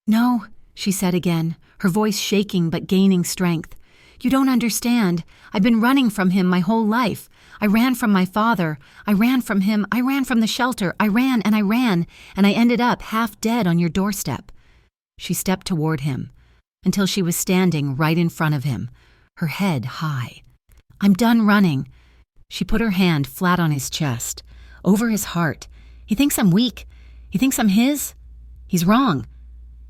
"No," she said again, her voice shaking but gaining strength. "You don't understand. I've been running from him my whole life. I ran from my father. I ran from him. I ran from the shelter. I ran, and I ended up half dead on your doorstep." She stepped toward him until she was standing right in front of him, her head high. "I'm done running." She put her hand flat on his chest, over his heart. "He thinks I'm weak. He thinks I'm his. He's wrong."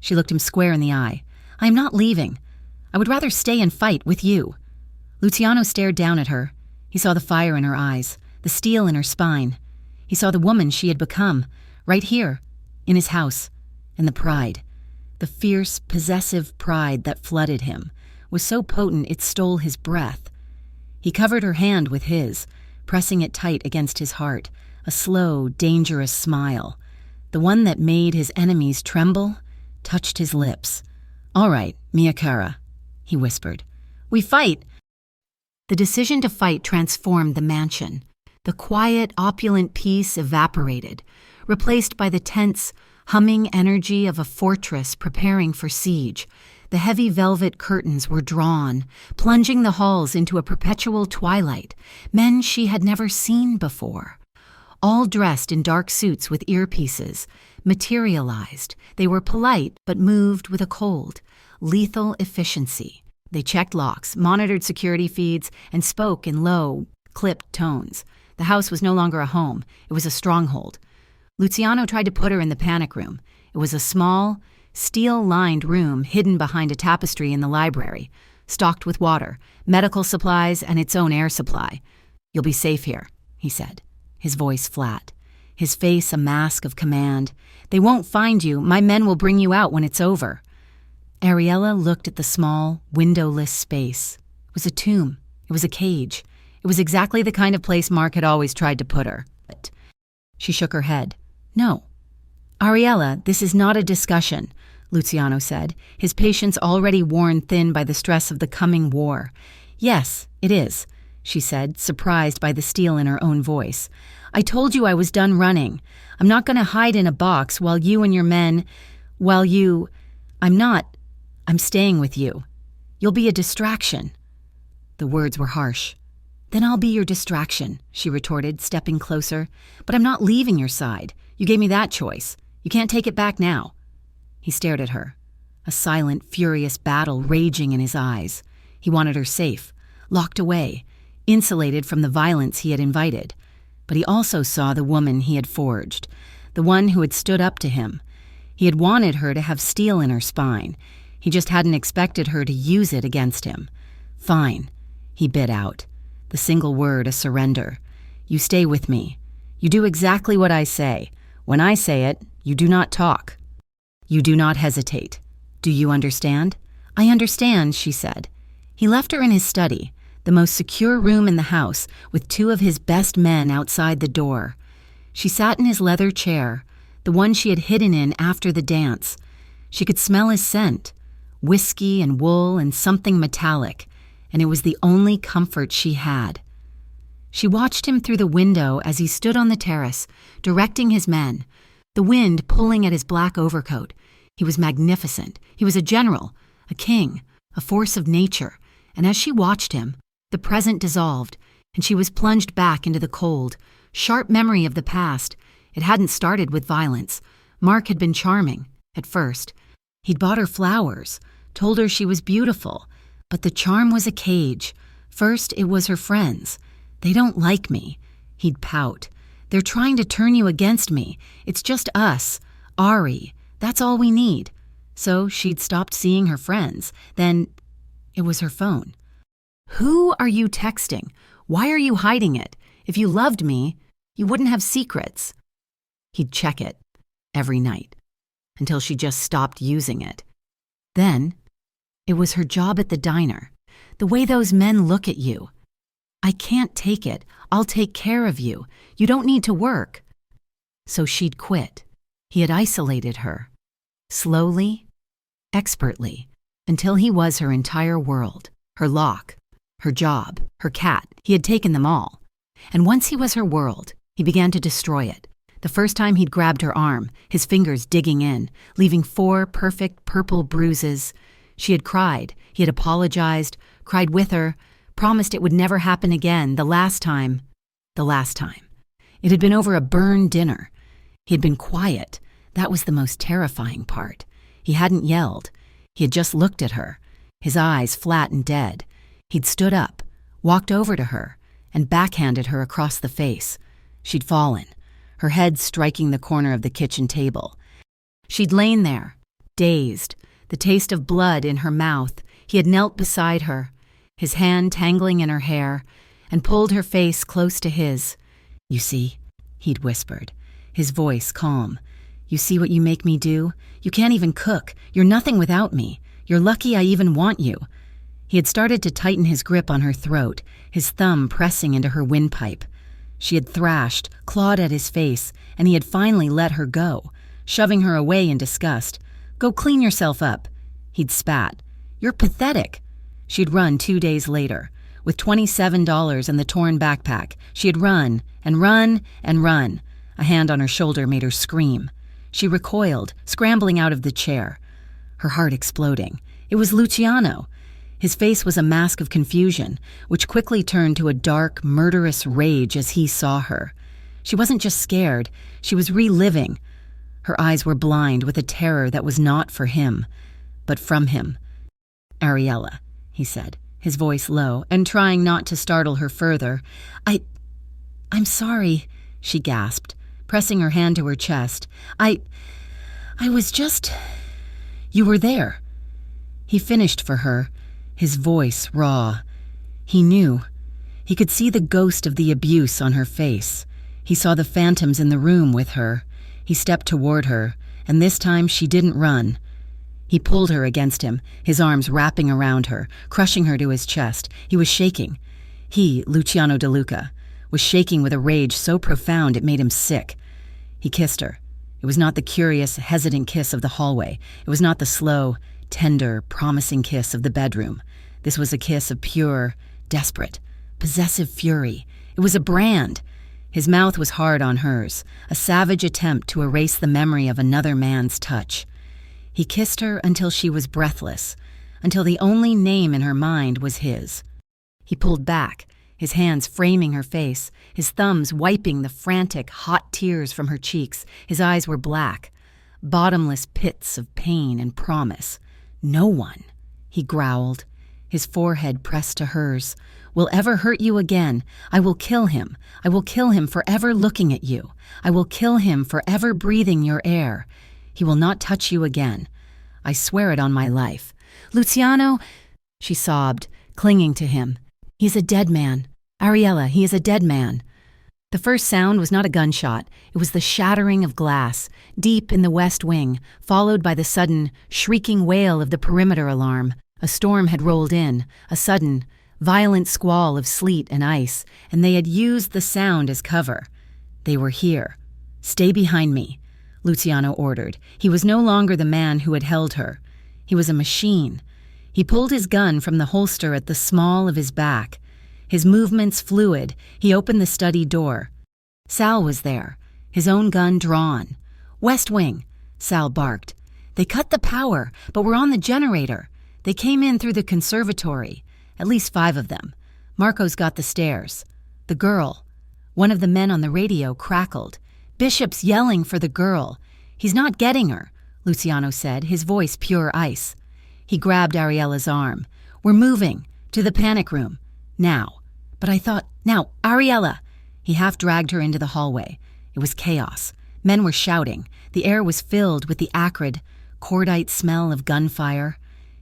She looked him square in the eye. "I am not leaving. I would rather stay and fight with you." Luciano stared down at her. He saw the fire in her eyes, the steel in her spine. He saw the woman she had become, right here, in his house, and the pride. The fierce, possessive pride that flooded him was so potent it stole his breath. He covered her hand with his, pressing it tight against his heart, a slow, dangerous smile. The one that made his enemies tremble touched his lips. "All right, mia cara," he whispered. "We fight." The decision to fight transformed the mansion. The quiet, opulent peace evaporated, replaced by the tense, humming energy of a fortress preparing for siege. The heavy velvet curtains were drawn, plunging the halls into a perpetual twilight. Men she had never seen before. All dressed in dark suits with earpieces, materialized. They were polite but moved with a cold, lethal efficiency. They checked locks, monitored security feeds, and spoke in low, clipped tones. The house was no longer a home. It was a stronghold. Luciano tried to put her in the panic room. It was a small, steel-lined room hidden behind a tapestry in the library, stocked with water, medical supplies, and its own air supply. "You'll be safe here," he said, his voice flat, his face a mask of command. "They won't find you. My men will bring you out when it's over." Ariella looked at the small, windowless space. It was a tomb. It was a cage. It was exactly the kind of place Mark had always tried to put her. But she shook her head. "No." "Ariella, this is not a discussion," Luciano said, his patience already worn thin by the stress of the coming war. "Yes, it is," she said, surprised by the steel in her own voice. "I told you I was done running. I'm not going to hide in a box while you and your men... I'm staying with you. You'll be a distraction." The words were harsh. "Then I'll be your distraction," she retorted, stepping closer. "But I'm not leaving your side. You gave me that choice. You can't take it back now." He stared at her, a silent, furious battle raging in his eyes. He wanted her safe, locked away, insulated from the violence he had invited. But he also saw the woman he had forged, the one who had stood up to him. He had wanted her to have steel in her spine. He just hadn't expected her to use it against him. "Fine," he bit out, the single word a surrender. "You stay with me. You do exactly what I say. When I say it, you do not talk. You do not hesitate. Do you understand?" "I understand," she said. He left her in his study, the most secure room in the house, with two of his best men outside the door. She sat in his leather chair, the one she had hidden in after the dance. She could smell his scent, whiskey and wool and something metallic, and it was the only comfort she had. She watched him through the window as he stood on the terrace, directing his men, the wind pulling at his black overcoat. He was magnificent. He was a general, a king, a force of nature. And as she watched him, the present dissolved, and she was plunged back into the cold, sharp memory of the past. It hadn't started with violence. Mark had been charming, at first. He'd bought her flowers, told her she was beautiful, but the charm was a cage, First, it was her friends. "They don't like me." He'd pout. "They're trying to turn you against me. It's just us. Ari. That's all we need." So she'd stopped seeing her friends. Then it was her phone. "Who are you texting? Why are you hiding it? If you loved me, you wouldn't have secrets." He'd check it every night until she just stopped using it. Then it was her job at the diner. The way those men look at you. "I can't take it. I'll take care of you. You don't need to work." So she'd quit. He had isolated her. Slowly, expertly, until he was her entire world, her lock, her job, her cat. He had taken them all. And once he was her world, he began to destroy it. The first time he'd grabbed her arm, his fingers digging in, leaving 4 perfect purple bruises. She had cried. He had apologized, cried with her, promised it would never happen again. The last time. It had been over a burned dinner. He had been quiet. That was the most terrifying part. He hadn't yelled. He had just looked at her, his eyes flat and dead. He'd stood up, walked over to her, and backhanded her across the face. She'd fallen, her head striking the corner of the kitchen table. She'd lain there, dazed, the taste of blood in her mouth. He had knelt beside her, his hand tangling in her hair, and pulled her face close to his. "You see," he'd whispered, his voice calm. "You see what you make me do? You can't even cook. You're nothing without me. You're lucky I even want you." He had started to tighten his grip on her throat, his thumb pressing into her windpipe. She had thrashed, clawed at his face, and he had finally let her go, shoving her away in disgust. "Go clean yourself up." He'd spat. "You're pathetic." She'd run 2 days later. With $27 and the torn backpack, she had run and run and run. A hand on her shoulder made her scream. She recoiled, scrambling out of the chair, her heart exploding. It was Luciano. His face was a mask of confusion, which quickly turned to a dark, murderous rage as he saw her. She wasn't just scared, she was reliving. Her eyes were blind with a terror that was not for him, but from him. "Ariella," he said, his voice low, and trying not to startle her further. I'm sorry," she gasped, pressing her hand to her chest. I was just... You were there." He finished for her, his voice raw. He knew. He could see the ghost of the abuse on her face. He saw the phantoms in the room with her. He stepped toward her, and this time she didn't run. He pulled her against him, his arms wrapping around her, crushing her to his chest. He was shaking. He, Luciano De Luca, was shaking with a rage so profound it made him sick. He kissed her. It was not the curious, hesitant kiss of the hallway. It was not the slow, tender, promising kiss of the bedroom. This was a kiss of pure, desperate, possessive fury. It was a brand. His mouth was hard on hers, a savage attempt to erase the memory of another man's touch. He kissed her until she was breathless, until the only name in her mind was his. He pulled back, his hands framing her face, his thumbs wiping the frantic, hot tears from her cheeks. His eyes were black, bottomless pits of pain and promise. "No one," he growled, his forehead pressed to hers, "will ever hurt you again. I will kill him. I will kill him for ever looking at you. I will kill him for ever breathing your air. He will not touch you again. I swear it on my life." "Luciano," she sobbed, clinging to him. "He's a dead man. Ariella, he is a dead man." The first sound was not a gunshot. It was the shattering of glass, deep in the west wing, followed by the sudden, shrieking wail of the perimeter alarm. A storm had rolled in, a sudden, violent squall of sleet and ice, and they had used the sound as cover. They were here. "Stay behind me," Luciano ordered. He was no longer the man who had held her. He was a machine. He pulled his gun from the holster at the small of his back. His movements fluid, he opened the study door. Sal was there, his own gun drawn. "West Wing," Sal barked. "They cut the power, but we're on the generator. They came in through the conservatory, at least 5 of them. Marco's got the stairs. The girl." One of the men on the radio crackled. "Bishop's yelling for the girl. He's not getting her," Luciano said, his voice pure ice. He grabbed Ariella's arm. "We're moving. To the panic room. Now. But I thought, now, Ariella! He half dragged her into the hallway. It was chaos. Men were shouting. The air was filled with the acrid, cordite smell of gunfire.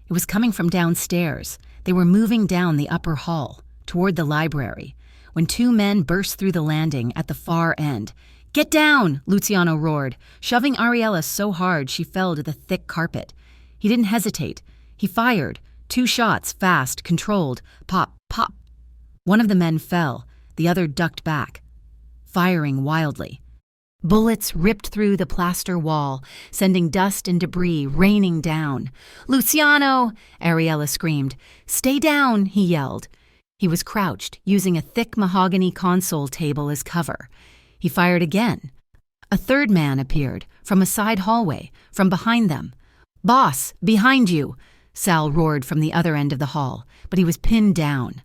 It was coming from downstairs. They were moving down the upper hall, toward the library, when two men burst through the landing at the far end. "Get down!" Luciano roared, shoving Ariella so hard she fell to the thick carpet. He didn't hesitate. He fired. 2 shots, fast, controlled. Pop, pop. One of the men fell. The other ducked back, firing wildly. Bullets ripped through the plaster wall, sending dust and debris raining down. "Luciano!" Ariella screamed. "Stay down!" he yelled. He was crouched, using a thick mahogany console table as cover. He fired again. A third man appeared, from a side hallway, from behind them. "Boss, behind you!" Sal roared from the other end of the hall, but he was pinned down.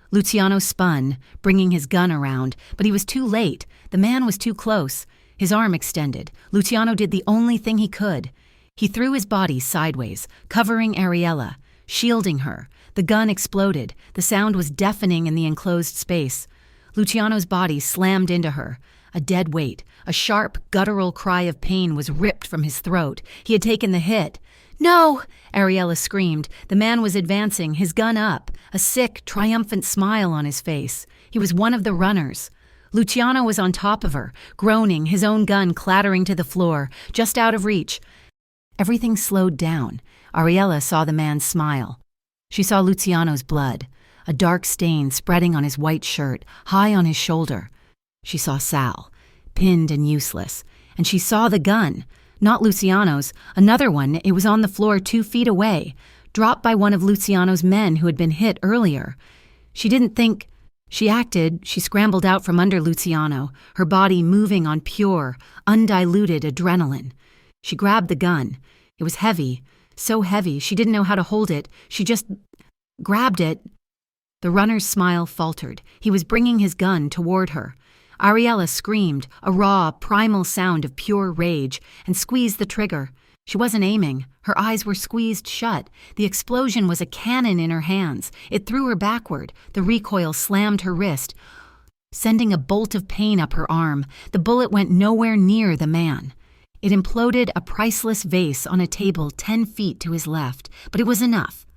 Luciano spun, bringing his gun around, but he was too late. The man was too close. His arm extended. Luciano did the only thing he could. He threw his body sideways, covering Ariella, shielding her. The gun exploded. The sound was deafening in the enclosed space. Luciano's body slammed into her. A dead weight, a sharp, guttural cry of pain was ripped from his throat. He had taken the hit. "No!" Ariella screamed. The man was advancing, his gun up, a sick, triumphant smile on his face. He was one of the runners. Luciano was on top of her, groaning, his own gun clattering to the floor, just out of reach. Everything slowed down. Ariella saw the man smile. She saw Luciano's blood, a dark stain spreading on his white shirt, high on his shoulder. She saw Sal, pinned and useless, and she saw the gun. Not Luciano's, another one. It was on the floor 2 feet away, dropped by one of Luciano's men who had been hit earlier. She didn't think. She acted. She scrambled out from under Luciano, her body moving on pure, undiluted adrenaline. She grabbed the gun. It was heavy, so heavy she didn't know how to hold it. She just grabbed it. The runner's smile faltered. He was bringing his gun toward her. Ariella screamed, a raw, primal sound of pure rage, and squeezed the trigger. She wasn't aiming. Her eyes were squeezed shut. The explosion was a cannon in her hands. It threw her backward. The recoil slammed her wrist, sending a bolt of pain up her arm. The bullet went nowhere near the man. It imploded a priceless vase on a table 10 feet to his left, but it was enough.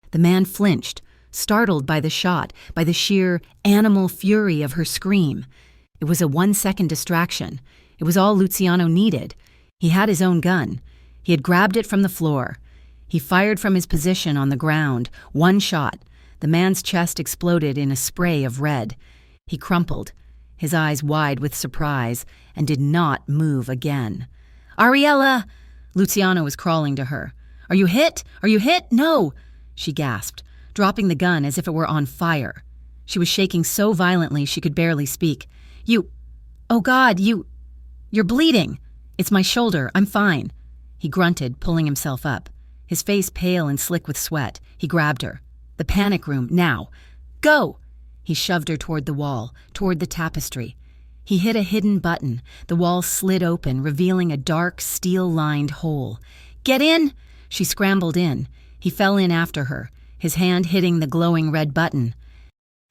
The man flinched, startled by the shot, by the sheer animal fury of her scream. It was a 1-second distraction. It was all Luciano needed. He had his own gun. He had grabbed it from the floor. He fired from his position on the ground. 1 shot. The man's chest exploded in a spray of red. He crumpled, his eyes wide with surprise, and did not move again. "Ariella!" Luciano was crawling to her. "Are you hit? Are you hit? No!" She gasped, dropping the gun as if it were on fire. She was shaking so violently she could barely speak. Oh God, you're bleeding." "It's my shoulder. I'm fine." He grunted, pulling himself up, his face pale and slick with sweat. He grabbed her. "The panic room, now. Go!" He shoved her toward the wall, toward the tapestry. He hit a hidden button. The wall slid open, revealing a dark, steel-lined hole. "Get in!" She scrambled in. He fell in after her, his hand hitting the glowing red button.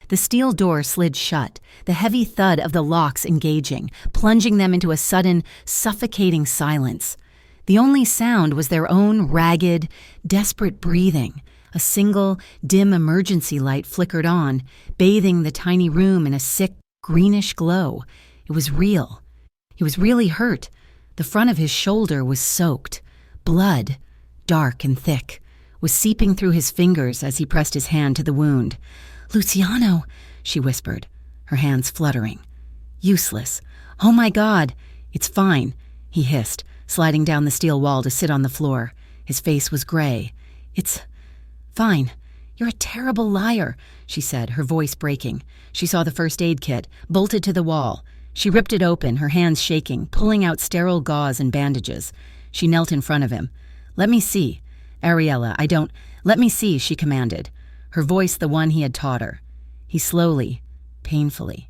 The steel door slid shut, the heavy thud of the locks engaging, plunging them into a sudden, suffocating silence. The only sound was their own ragged, desperate breathing. A single, dim emergency light flickered on, bathing the tiny room in a sick, greenish glow. It was real. He was really hurt. The front of his shoulder was soaked. Blood, dark and thick, was seeping through his fingers as he pressed his hand to the wound. "Luciano," she whispered, her hands fluttering. Useless. "Oh my God." "It's fine," he hissed, sliding down the steel wall to sit on the floor. His face was gray. "It's fine." "You're a terrible liar," she said, her voice breaking. She saw the first aid kit, bolted to the wall. She ripped it open, her hands shaking, pulling out sterile gauze and bandages. She knelt in front of him. "Let me see." "Ariella, let me see," she commanded, her voice the one he had taught her. He slowly, painfully,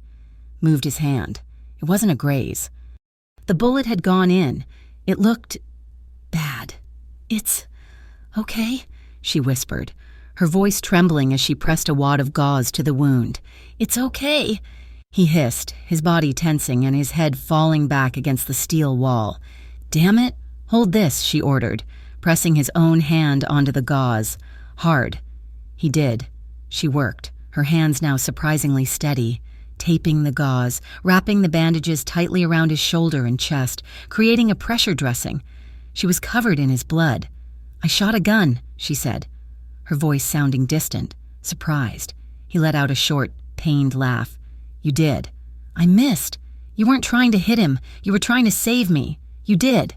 moved his hand. It wasn't a graze. The bullet had gone in. It looked bad. "It's okay," she whispered, her voice trembling as she pressed a wad of gauze to the wound. "It's okay," he hissed, his body tensing and his head falling back against the steel wall. "Damn it, hold this," she ordered, pressing his own hand onto the gauze. Hard. He did. She worked, her hands now surprisingly steady, taping the gauze, wrapping the bandages tightly around his shoulder and chest, creating a pressure dressing. She was covered in his blood. "I shot a gun," she said, her voice sounding distant, surprised. He let out a short, pained laugh. "You did." "I missed. You weren't trying to hit him. You were trying to save me. You did."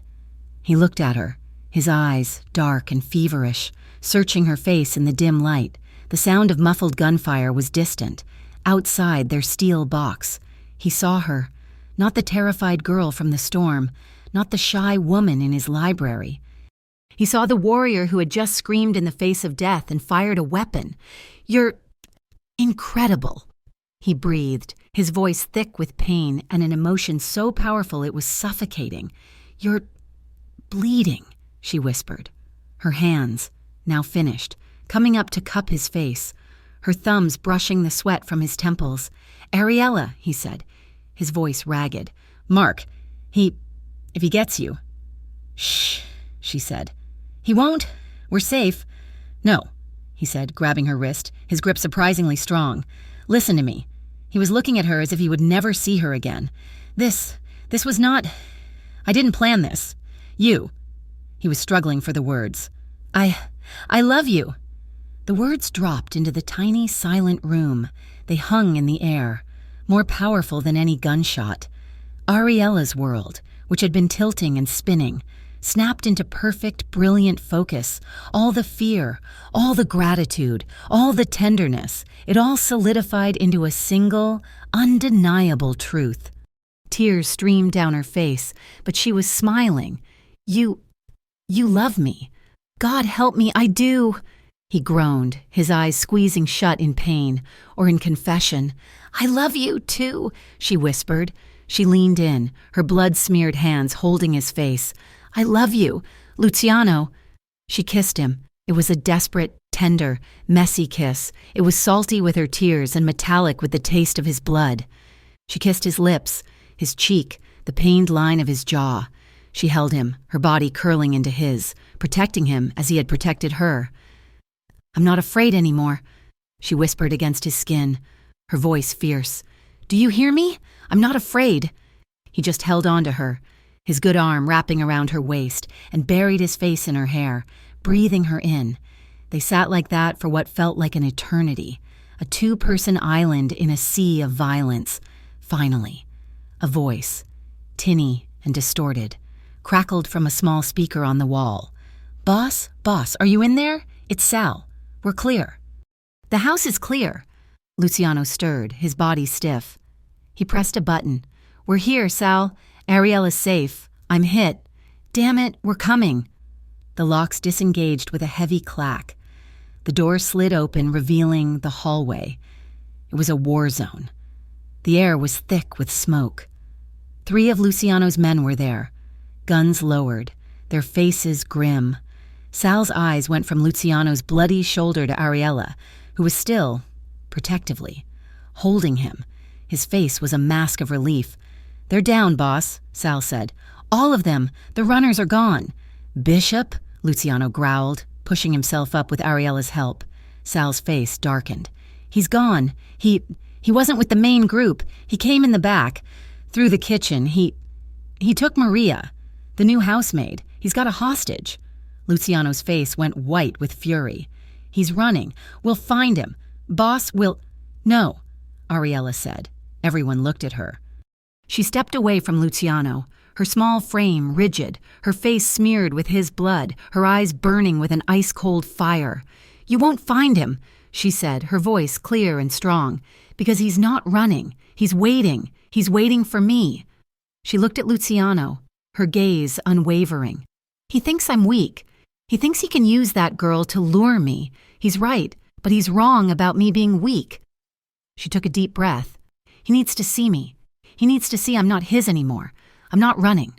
He looked at her, his eyes dark and feverish, searching her face in the dim light. The sound of muffled gunfire was distant, outside their steel box. He saw her, not the terrified girl from the storm, not the shy woman in his library. He saw the warrior who had just screamed in the face of death and fired a weapon. "You're incredible," he breathed, his voice thick with pain and an emotion so powerful it was suffocating. "You're bleeding," she whispered, her hands, now finished, coming up to cup his face, her thumbs brushing the sweat from his temples. "Ariella," he said, his voice ragged. "Mark, if he gets you." "Shh," she said. "He won't. We're safe." "No," he said, grabbing her wrist, his grip surprisingly strong. "Listen to me." He was looking at her as if he would never see her again. This was not... I didn't plan this. You." He was struggling for the words. I love you." The words dropped into the tiny, silent room. They hung in the air, more powerful than any gunshot. Ariella's world, which had been tilting and spinning, snapped into perfect, brilliant focus. All the fear, all the gratitude, all the tenderness, it all solidified into a single, undeniable truth. Tears streamed down her face, but she was smiling. You love me. God help me, I do." He groaned, his eyes squeezing shut in pain, or in confession. "I love you, too," she whispered. She leaned in, her blood-smeared hands holding his face. "I love you, Luciano." She kissed him. It was a desperate, tender, messy kiss. It was salty with her tears and metallic with the taste of his blood. She kissed his lips, his cheek, the pained line of his jaw. She held him, her body curling into his, protecting him as he had protected her. "I'm not afraid anymore," she whispered against his skin, her voice fierce. "Do you hear me? I'm not afraid." He just held on to her, his good arm wrapping around her waist, and buried his face in her hair, breathing her in. They sat like that for what felt like an eternity, a two-person island in a sea of violence. Finally, a voice, tinny and distorted, crackled from a small speaker on the wall. Boss, are you in there? It's Sal. We're clear." "The house is clear." Luciano stirred, his body stiff. He pressed a button. "We're here, Sal. Ariella's safe. I'm hit. Damn it, we're coming." The locks disengaged with a heavy clack. The door slid open, revealing the hallway. It was a war zone. The air was thick with smoke. 3 of Luciano's men were there, guns lowered, their faces grim. Sal's eyes went from Luciano's bloody shoulder to Ariella, who was still, protectively, holding him. His face was a mask of relief. "They're down, boss," Sal said. "All of them. The runners are gone." "Bishop?" Luciano growled, pushing himself up with Ariella's help. Sal's face darkened. "He's gone. He wasn't with the main group. He came in the back, through the kitchen. He took Maria, the new housemaid. He's got a hostage." Luciano's face went white with fury. "He's running. We'll find him. Boss, we'll—" "No," Ariella said. Everyone looked at her. She stepped away from Luciano, her small frame rigid, her face smeared with his blood, her eyes burning with an ice-cold fire. "You won't find him," she said, her voice clear and strong, "because he's not running. He's waiting. He's waiting for me." She looked at Luciano, her gaze unwavering. "He thinks I'm weak. He thinks he can use that girl to lure me. He's right, but he's wrong about me being weak." She took a deep breath. "He needs to see me. He needs to see I'm not his anymore. I'm not running."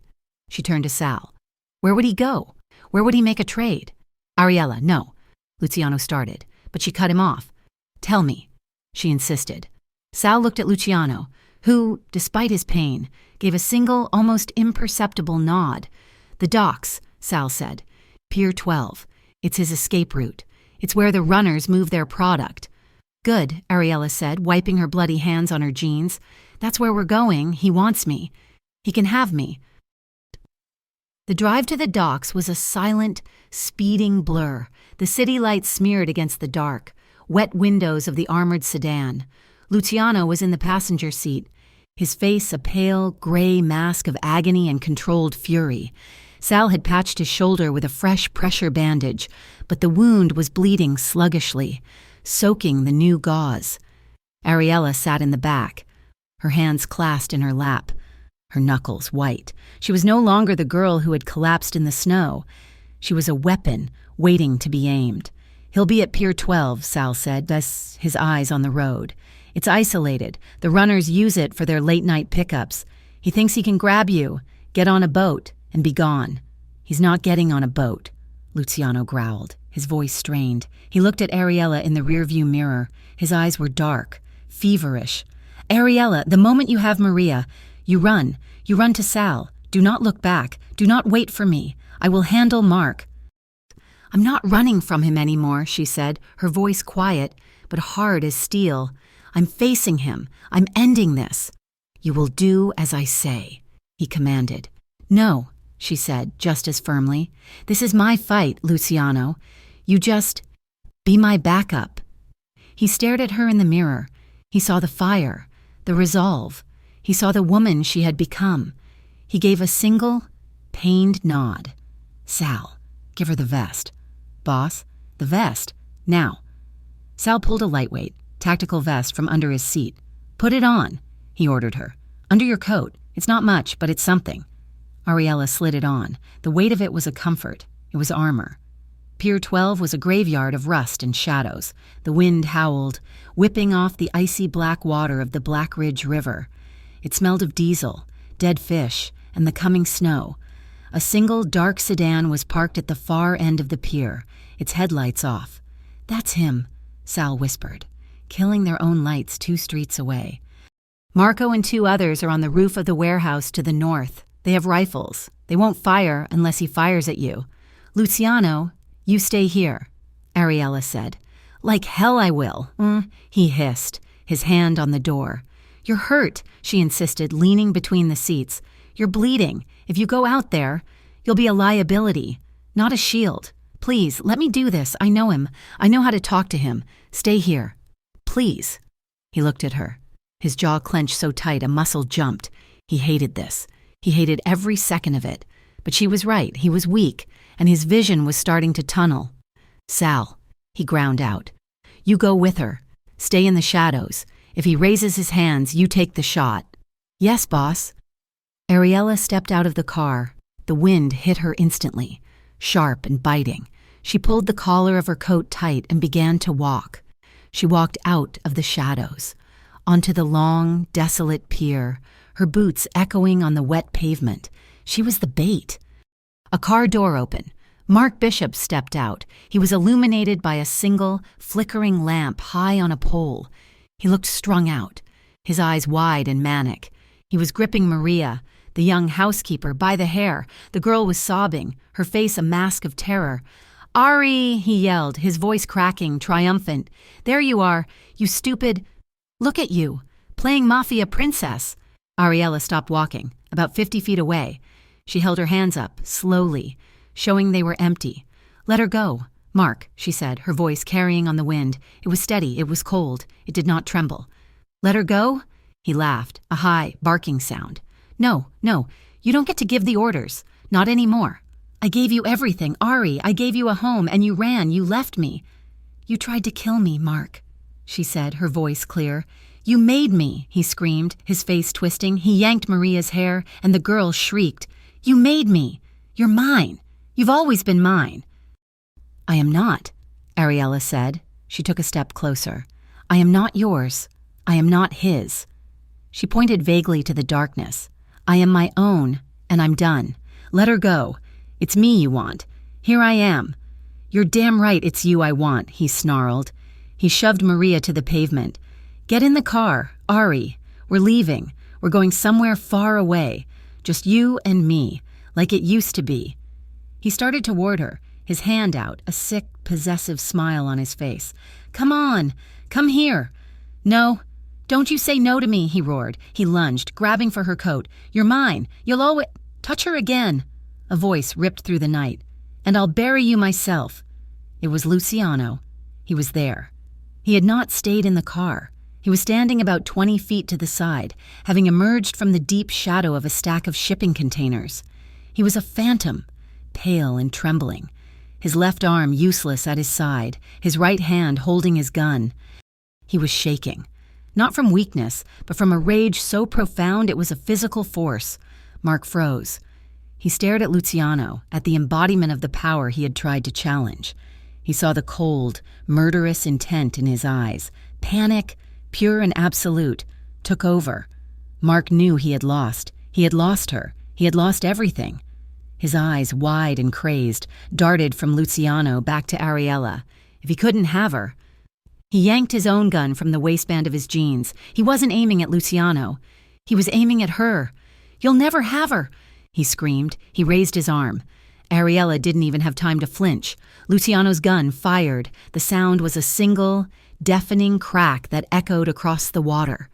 She turned to Sal. "Where would he go? Where would he make a trade?" "Ariella, no," Luciano started, but she cut him off. "Tell me," she insisted. Sal looked at Luciano, who, despite his pain, gave a single, almost imperceptible nod. "The docks," Sal said. "Pier 12. It's his escape route. It's where the runners move their product." "Good," Ariella said, wiping her bloody hands on her jeans. "That's where we're going. He wants me. He can have me." The drive to the docks was a silent, speeding blur, the city lights smeared against the dark, wet windows of the armored sedan. Luciano was in the passenger seat, his face a pale, gray mask of agony and controlled fury. Sal had patched his shoulder with a fresh pressure bandage, but the wound was bleeding sluggishly, soaking the new gauze. Ariella sat in the back, her hands clasped in her lap, her knuckles white. She was no longer the girl who had collapsed in the snow. She was a weapon waiting to be aimed. "He'll be at Pier 12, Sal said, his eyes on the road. "It's isolated. The runners use it for their late-night pickups. He thinks he can grab you, get on a boat, and be gone." "He's not getting on a boat," Luciano growled, his voice strained. He looked at Ariella in the rearview mirror. His eyes were dark, feverish. "Ariella, the moment you have Maria, you run. You run to Sal. Do not look back. Do not wait for me. I will handle Mark." "I'm not running from him anymore," she said, her voice quiet, but hard as steel. "I'm facing him. I'm ending this." "You will do as I say," he commanded. "No," she said, just as firmly. "This is my fight, Luciano. You just be my backup." He stared at her in the mirror. He saw the fire, the resolve. He saw the woman she had become. He gave a single, pained nod. "Sal, give her the vest." "Boss, the vest. Now." Sal pulled a lightweight, tactical vest from under his seat. "Put it on," he ordered her. "Under your coat. It's not much, but it's something." Ariella slid it on. The weight of it was a comfort. It was armor. Pier 12 was a graveyard of rust and shadows. The wind howled, whipping off the icy black water of the Black Ridge River. It smelled of diesel, dead fish, and the coming snow. A single dark sedan was parked at the far end of the pier, its headlights off. "That's him," Sal whispered, killing their own lights 2 streets away. "Marco and 2 others are on the roof of the warehouse to the north. They have rifles. They won't fire unless he fires at you. Luciano, you stay here," Ariella said. "Like hell I will," he hissed, his hand on the door. "You're hurt," she insisted, leaning between the seats. "You're bleeding. If you go out there, you'll be a liability, not a shield. Please, let me do this. I know him. I know how to talk to him. Stay here. Please." He looked at her. His jaw clenched so tight a muscle jumped. He hated this. He hated every second of it. But she was right. He was weak, and his vision was starting to tunnel. "Sal," he ground out. "You go with her. Stay in the shadows. If he raises his hands, you take the shot." "Yes, boss." Ariella stepped out of the car. The wind hit her instantly, sharp and biting. She pulled the collar of her coat tight and began to walk. She walked out of the shadows, onto the long, desolate pier, her boots echoing on the wet pavement. She was the bait. A car door opened. Mark Bishop stepped out. He was illuminated by a single, flickering lamp high on a pole. He looked strung out, his eyes wide and manic. He was gripping Maria, the young housekeeper, by the hair. The girl was sobbing, her face a mask of terror. "Ari," he yelled, his voice cracking, triumphant. "There you are, you stupid... Look at you, playing Mafia princess." Ariella stopped walking, about 50 feet away. She held her hands up, slowly, showing they were empty. "Let her go. Mark," she said, her voice carrying on the wind. It was steady, it was cold, it did not tremble. "Let her go?" He laughed, a high, barking sound. No, you don't get to give the orders. Not anymore. I gave you everything, Ari. I gave you a home, and you ran, you left me." "You tried to kill me, Mark," she said, her voice clear. "You made me," he screamed, his face twisting. He yanked Maria's hair, and the girl shrieked. "You made me. You're mine. You've always been mine." "I am not," Ariella said. She took a step closer. "I am not yours. I am not his." She pointed vaguely to the darkness. "I am my own, and I'm done. Let her go. It's me you want. Here I am." "You're damn right it's you I want," he snarled. He shoved Maria to the pavement. "Get in the car, Ari. We're leaving. We're going somewhere far away. Just you and me, like it used to be." He started toward her, his hand out, a sick, possessive smile on his face. "Come on, come here." "No, don't you say no to me," he roared. He lunged, grabbing for her coat. "You're mine. You'll always—" "Touch her again." A voice ripped through the night. "And I'll bury you myself." It was Luciano. He was there. He had not stayed in the car. He was standing about 20 feet to the side, having emerged from the deep shadow of a stack of shipping containers. He was a phantom, pale and trembling, his left arm useless at his side, his right hand holding his gun. He was shaking, not from weakness, but from a rage so profound it was a physical force. Mark froze. He stared at Luciano, at the embodiment of the power he had tried to challenge. He saw the cold, murderous intent in his eyes. Panic, pure and absolute, took over. Mark knew he had lost. He had lost her. He had lost everything. His eyes, wide and crazed, darted from Luciano back to Ariella. If he couldn't have her— He yanked his own gun from the waistband of his jeans. He wasn't aiming at Luciano. He was aiming at her. "You'll never have her!" he screamed. He raised his arm. Ariella didn't even have time to flinch. Luciano's gun fired. The sound was a single, deafening crack that echoed across the water.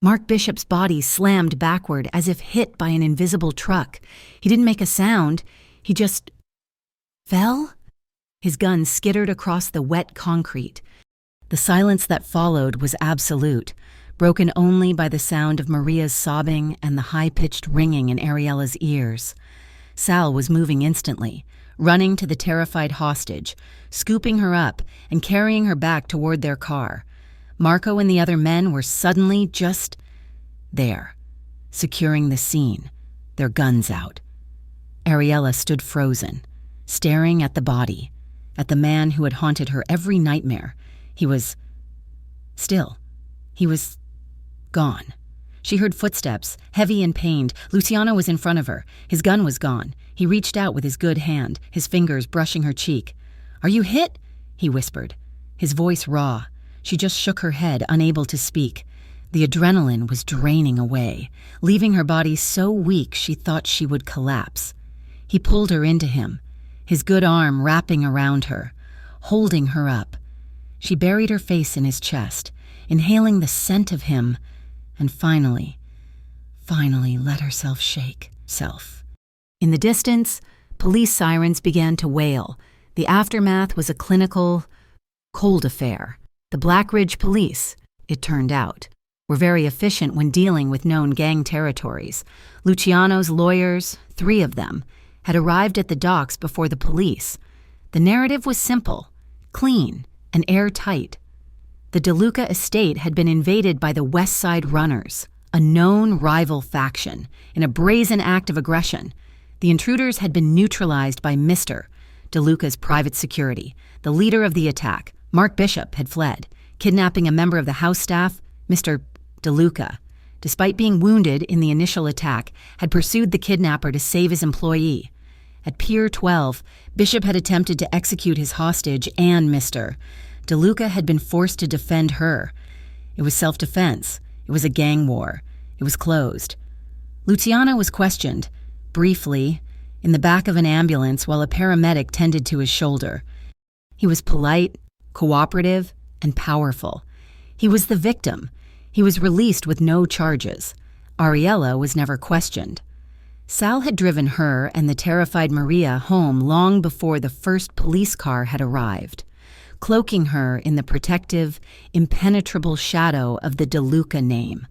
Mark Bishop's body slammed backward as if hit by an invisible truck. He didn't make a sound. He just fell. His gun skittered across the wet concrete. The silence that followed was absolute, broken only by the sound of Maria's sobbing and the high-pitched ringing in Ariella's ears. Sal was moving instantly, running to the terrified hostage, scooping her up and carrying her back toward their car. Marco and the other men were suddenly just there, securing the scene, their guns out. Ariella stood frozen, staring at the body, at the man who had haunted her every nightmare. He was gone. She heard footsteps, heavy and pained. Luciano was in front of her. His gun was gone. He reached out with his good hand, his fingers brushing her cheek. "Are you hit?" he whispered, his voice raw. She just shook her head, unable to speak. The adrenaline was draining away, leaving her body so weak she thought she would collapse. He pulled her into him, his good arm wrapping around her, holding her up. She buried her face in his chest, inhaling the scent of him, and finally let herself shake. In the distance, police sirens began to wail. The aftermath was a clinical, cold affair. The Blackridge police, it turned out, were very efficient when dealing with known gang territories. Luciano's lawyers, 3 of them, had arrived at the docks before the police. The narrative was simple, clean, and airtight. The DeLuca estate had been invaded by the West Side Runners, a known rival faction, in a brazen act of aggression. The intruders had been neutralized by Mr. DeLuca's private security. The leader of the attack, Mark Bishop, had fled, kidnapping a member of the house staff. Mr. DeLuca, despite being wounded in the initial attack, had pursued the kidnapper to save his employee. At Pier 12, Bishop had attempted to execute his hostage and Mr. DeLuca had been forced to defend her. It was self-defense. It was a gang war. It was closed. Luciano was questioned, briefly, in the back of an ambulance while a paramedic tended to his shoulder. He was polite, cooperative, and powerful. He was the victim. He was released with no charges. Ariella was never questioned. Sal had driven her and the terrified Maria home long before the first police car had arrived, cloaking her in the protective, impenetrable shadow of the DeLuca name.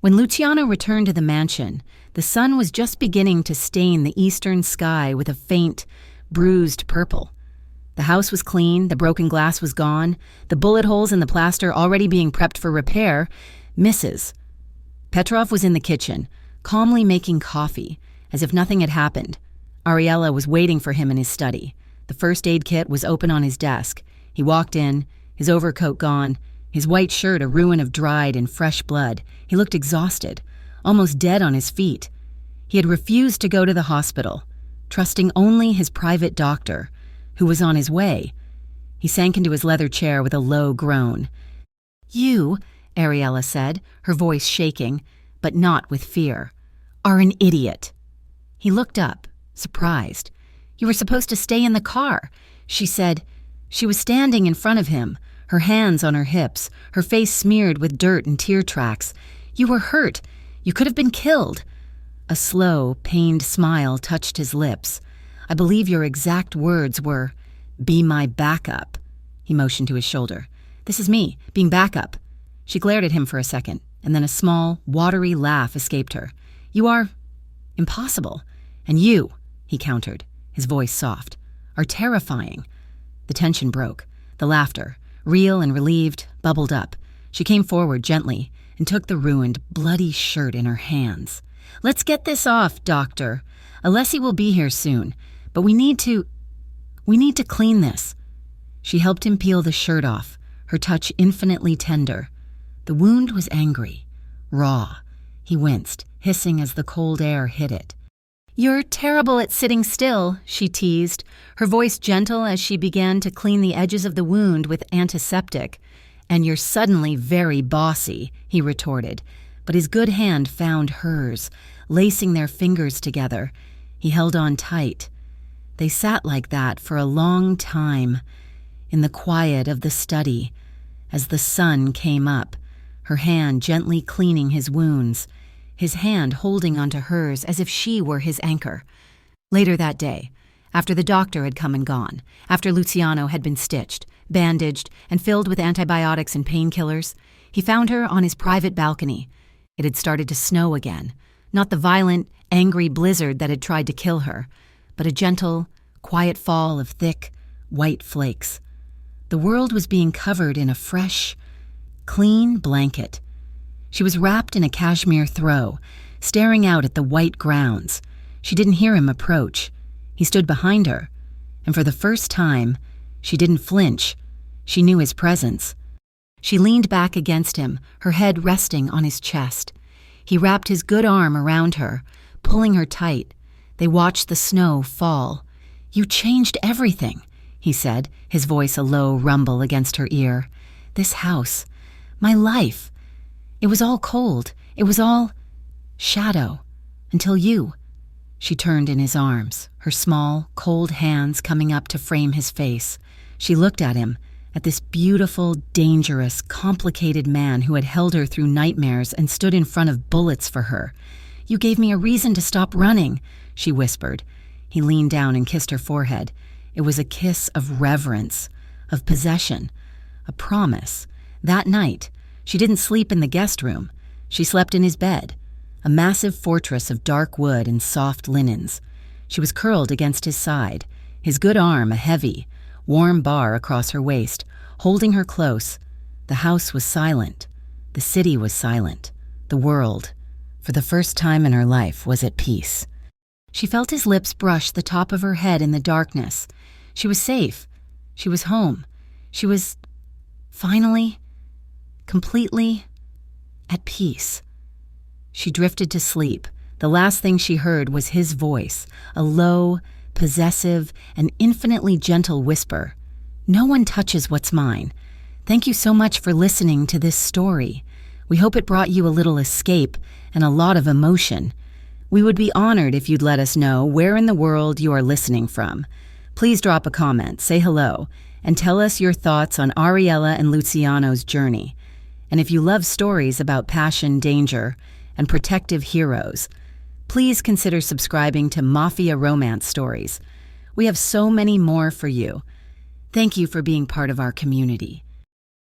When Luciano returned to the mansion, the sun was just beginning to stain the eastern sky with a faint, bruised purple. The house was clean, the broken glass was gone, the bullet holes in the plaster already being prepped for repair. Mrs. Petrov was in the kitchen, calmly making coffee, as if nothing had happened. Ariella was waiting for him in his study. The first aid kit was open on his desk. He walked in, his overcoat gone, his white shirt a ruin of dried and fresh blood. He looked exhausted, almost dead on his feet. He had refused to go to the hospital, trusting only his private doctor, who was on his way. He sank into his leather chair with a low groan. "You," Ariella said, her voice shaking, but not with fear, "are an idiot." He looked up, surprised. "You were supposed to stay in the car," she said. She was standing in front of him, her hands on her hips, her face smeared with dirt and tear tracks. "You were hurt. You could have been killed." A slow, pained smile touched his lips. "I believe your exact words were, 'Be my backup.'" He motioned to his shoulder. "This is me, being backup." She glared at him for a second, and then a small, watery laugh escaped her. "You are impossible. And you," he countered, his voice soft, "are terrifying." The tension broke. The laughter, real and relieved, bubbled up. She came forward gently and took the ruined, bloody shirt in her hands. "Let's get this off, Doctor. Alessi will be here soon, but we need to clean this." She helped him peel the shirt off, her touch infinitely tender. The wound was angry, raw. He winced, hissing as the cold air hit it. "You're terrible at sitting still," she teased, her voice gentle as she began to clean the edges of the wound with antiseptic. "And you're suddenly very bossy," he retorted, but his good hand found hers, lacing their fingers together. He held on tight. They sat like that for a long time, in the quiet of the study, as the sun came up, her hand gently cleaning his wounds, his hand holding onto hers as if she were his anchor. Later that day, after the doctor had come and gone, after Luciano had been stitched, bandaged, and filled with antibiotics and painkillers, he found her on his private balcony. It had started to snow again, not the violent, angry blizzard that had tried to kill her, but a gentle, quiet fall of thick, white flakes. The world was being covered in a fresh, clean blanket. She was wrapped in a cashmere throw, staring out at the white grounds. She didn't hear him approach. He stood behind her, and for the first time, she didn't flinch. She knew his presence. She leaned back against him, her head resting on his chest. He wrapped his good arm around her, pulling her tight. They watched the snow fall. "You changed everything," he said, his voice a low rumble against her ear. "This house, my life. It was all cold. It was all shadow. Until you." She turned in his arms, her small, cold hands coming up to frame his face. She looked at him, at this beautiful, dangerous, complicated man who had held her through nightmares and stood in front of bullets for her. "You gave me a reason to stop running," she whispered. He leaned down and kissed her forehead. It was a kiss of reverence, of possession, a promise. That night, she didn't sleep in the guest room. She slept in his bed, a massive fortress of dark wood and soft linens. She was curled against his side, his good arm a heavy, warm bar across her waist, holding her close. The house was silent. The city was silent. The world, for the first time in her life, was at peace. She felt his lips brush the top of her head in the darkness. She was safe. She was home. She was finally, completely at peace. She drifted to sleep. The last thing she heard was his voice, a low, possessive, and infinitely gentle whisper. "No one touches what's mine. Thank you so much for listening to this story. We hope it brought you a little escape and a lot of emotion. We would be honored if you'd let us know where in the world you are listening from. Please drop a comment, say hello, and tell us your thoughts on Ariella and Luciano's journey. And if you love stories about passion, danger, and protective heroes, please consider subscribing to Mafia Romance Stories. We have so many more for you. Thank you for being part of our community.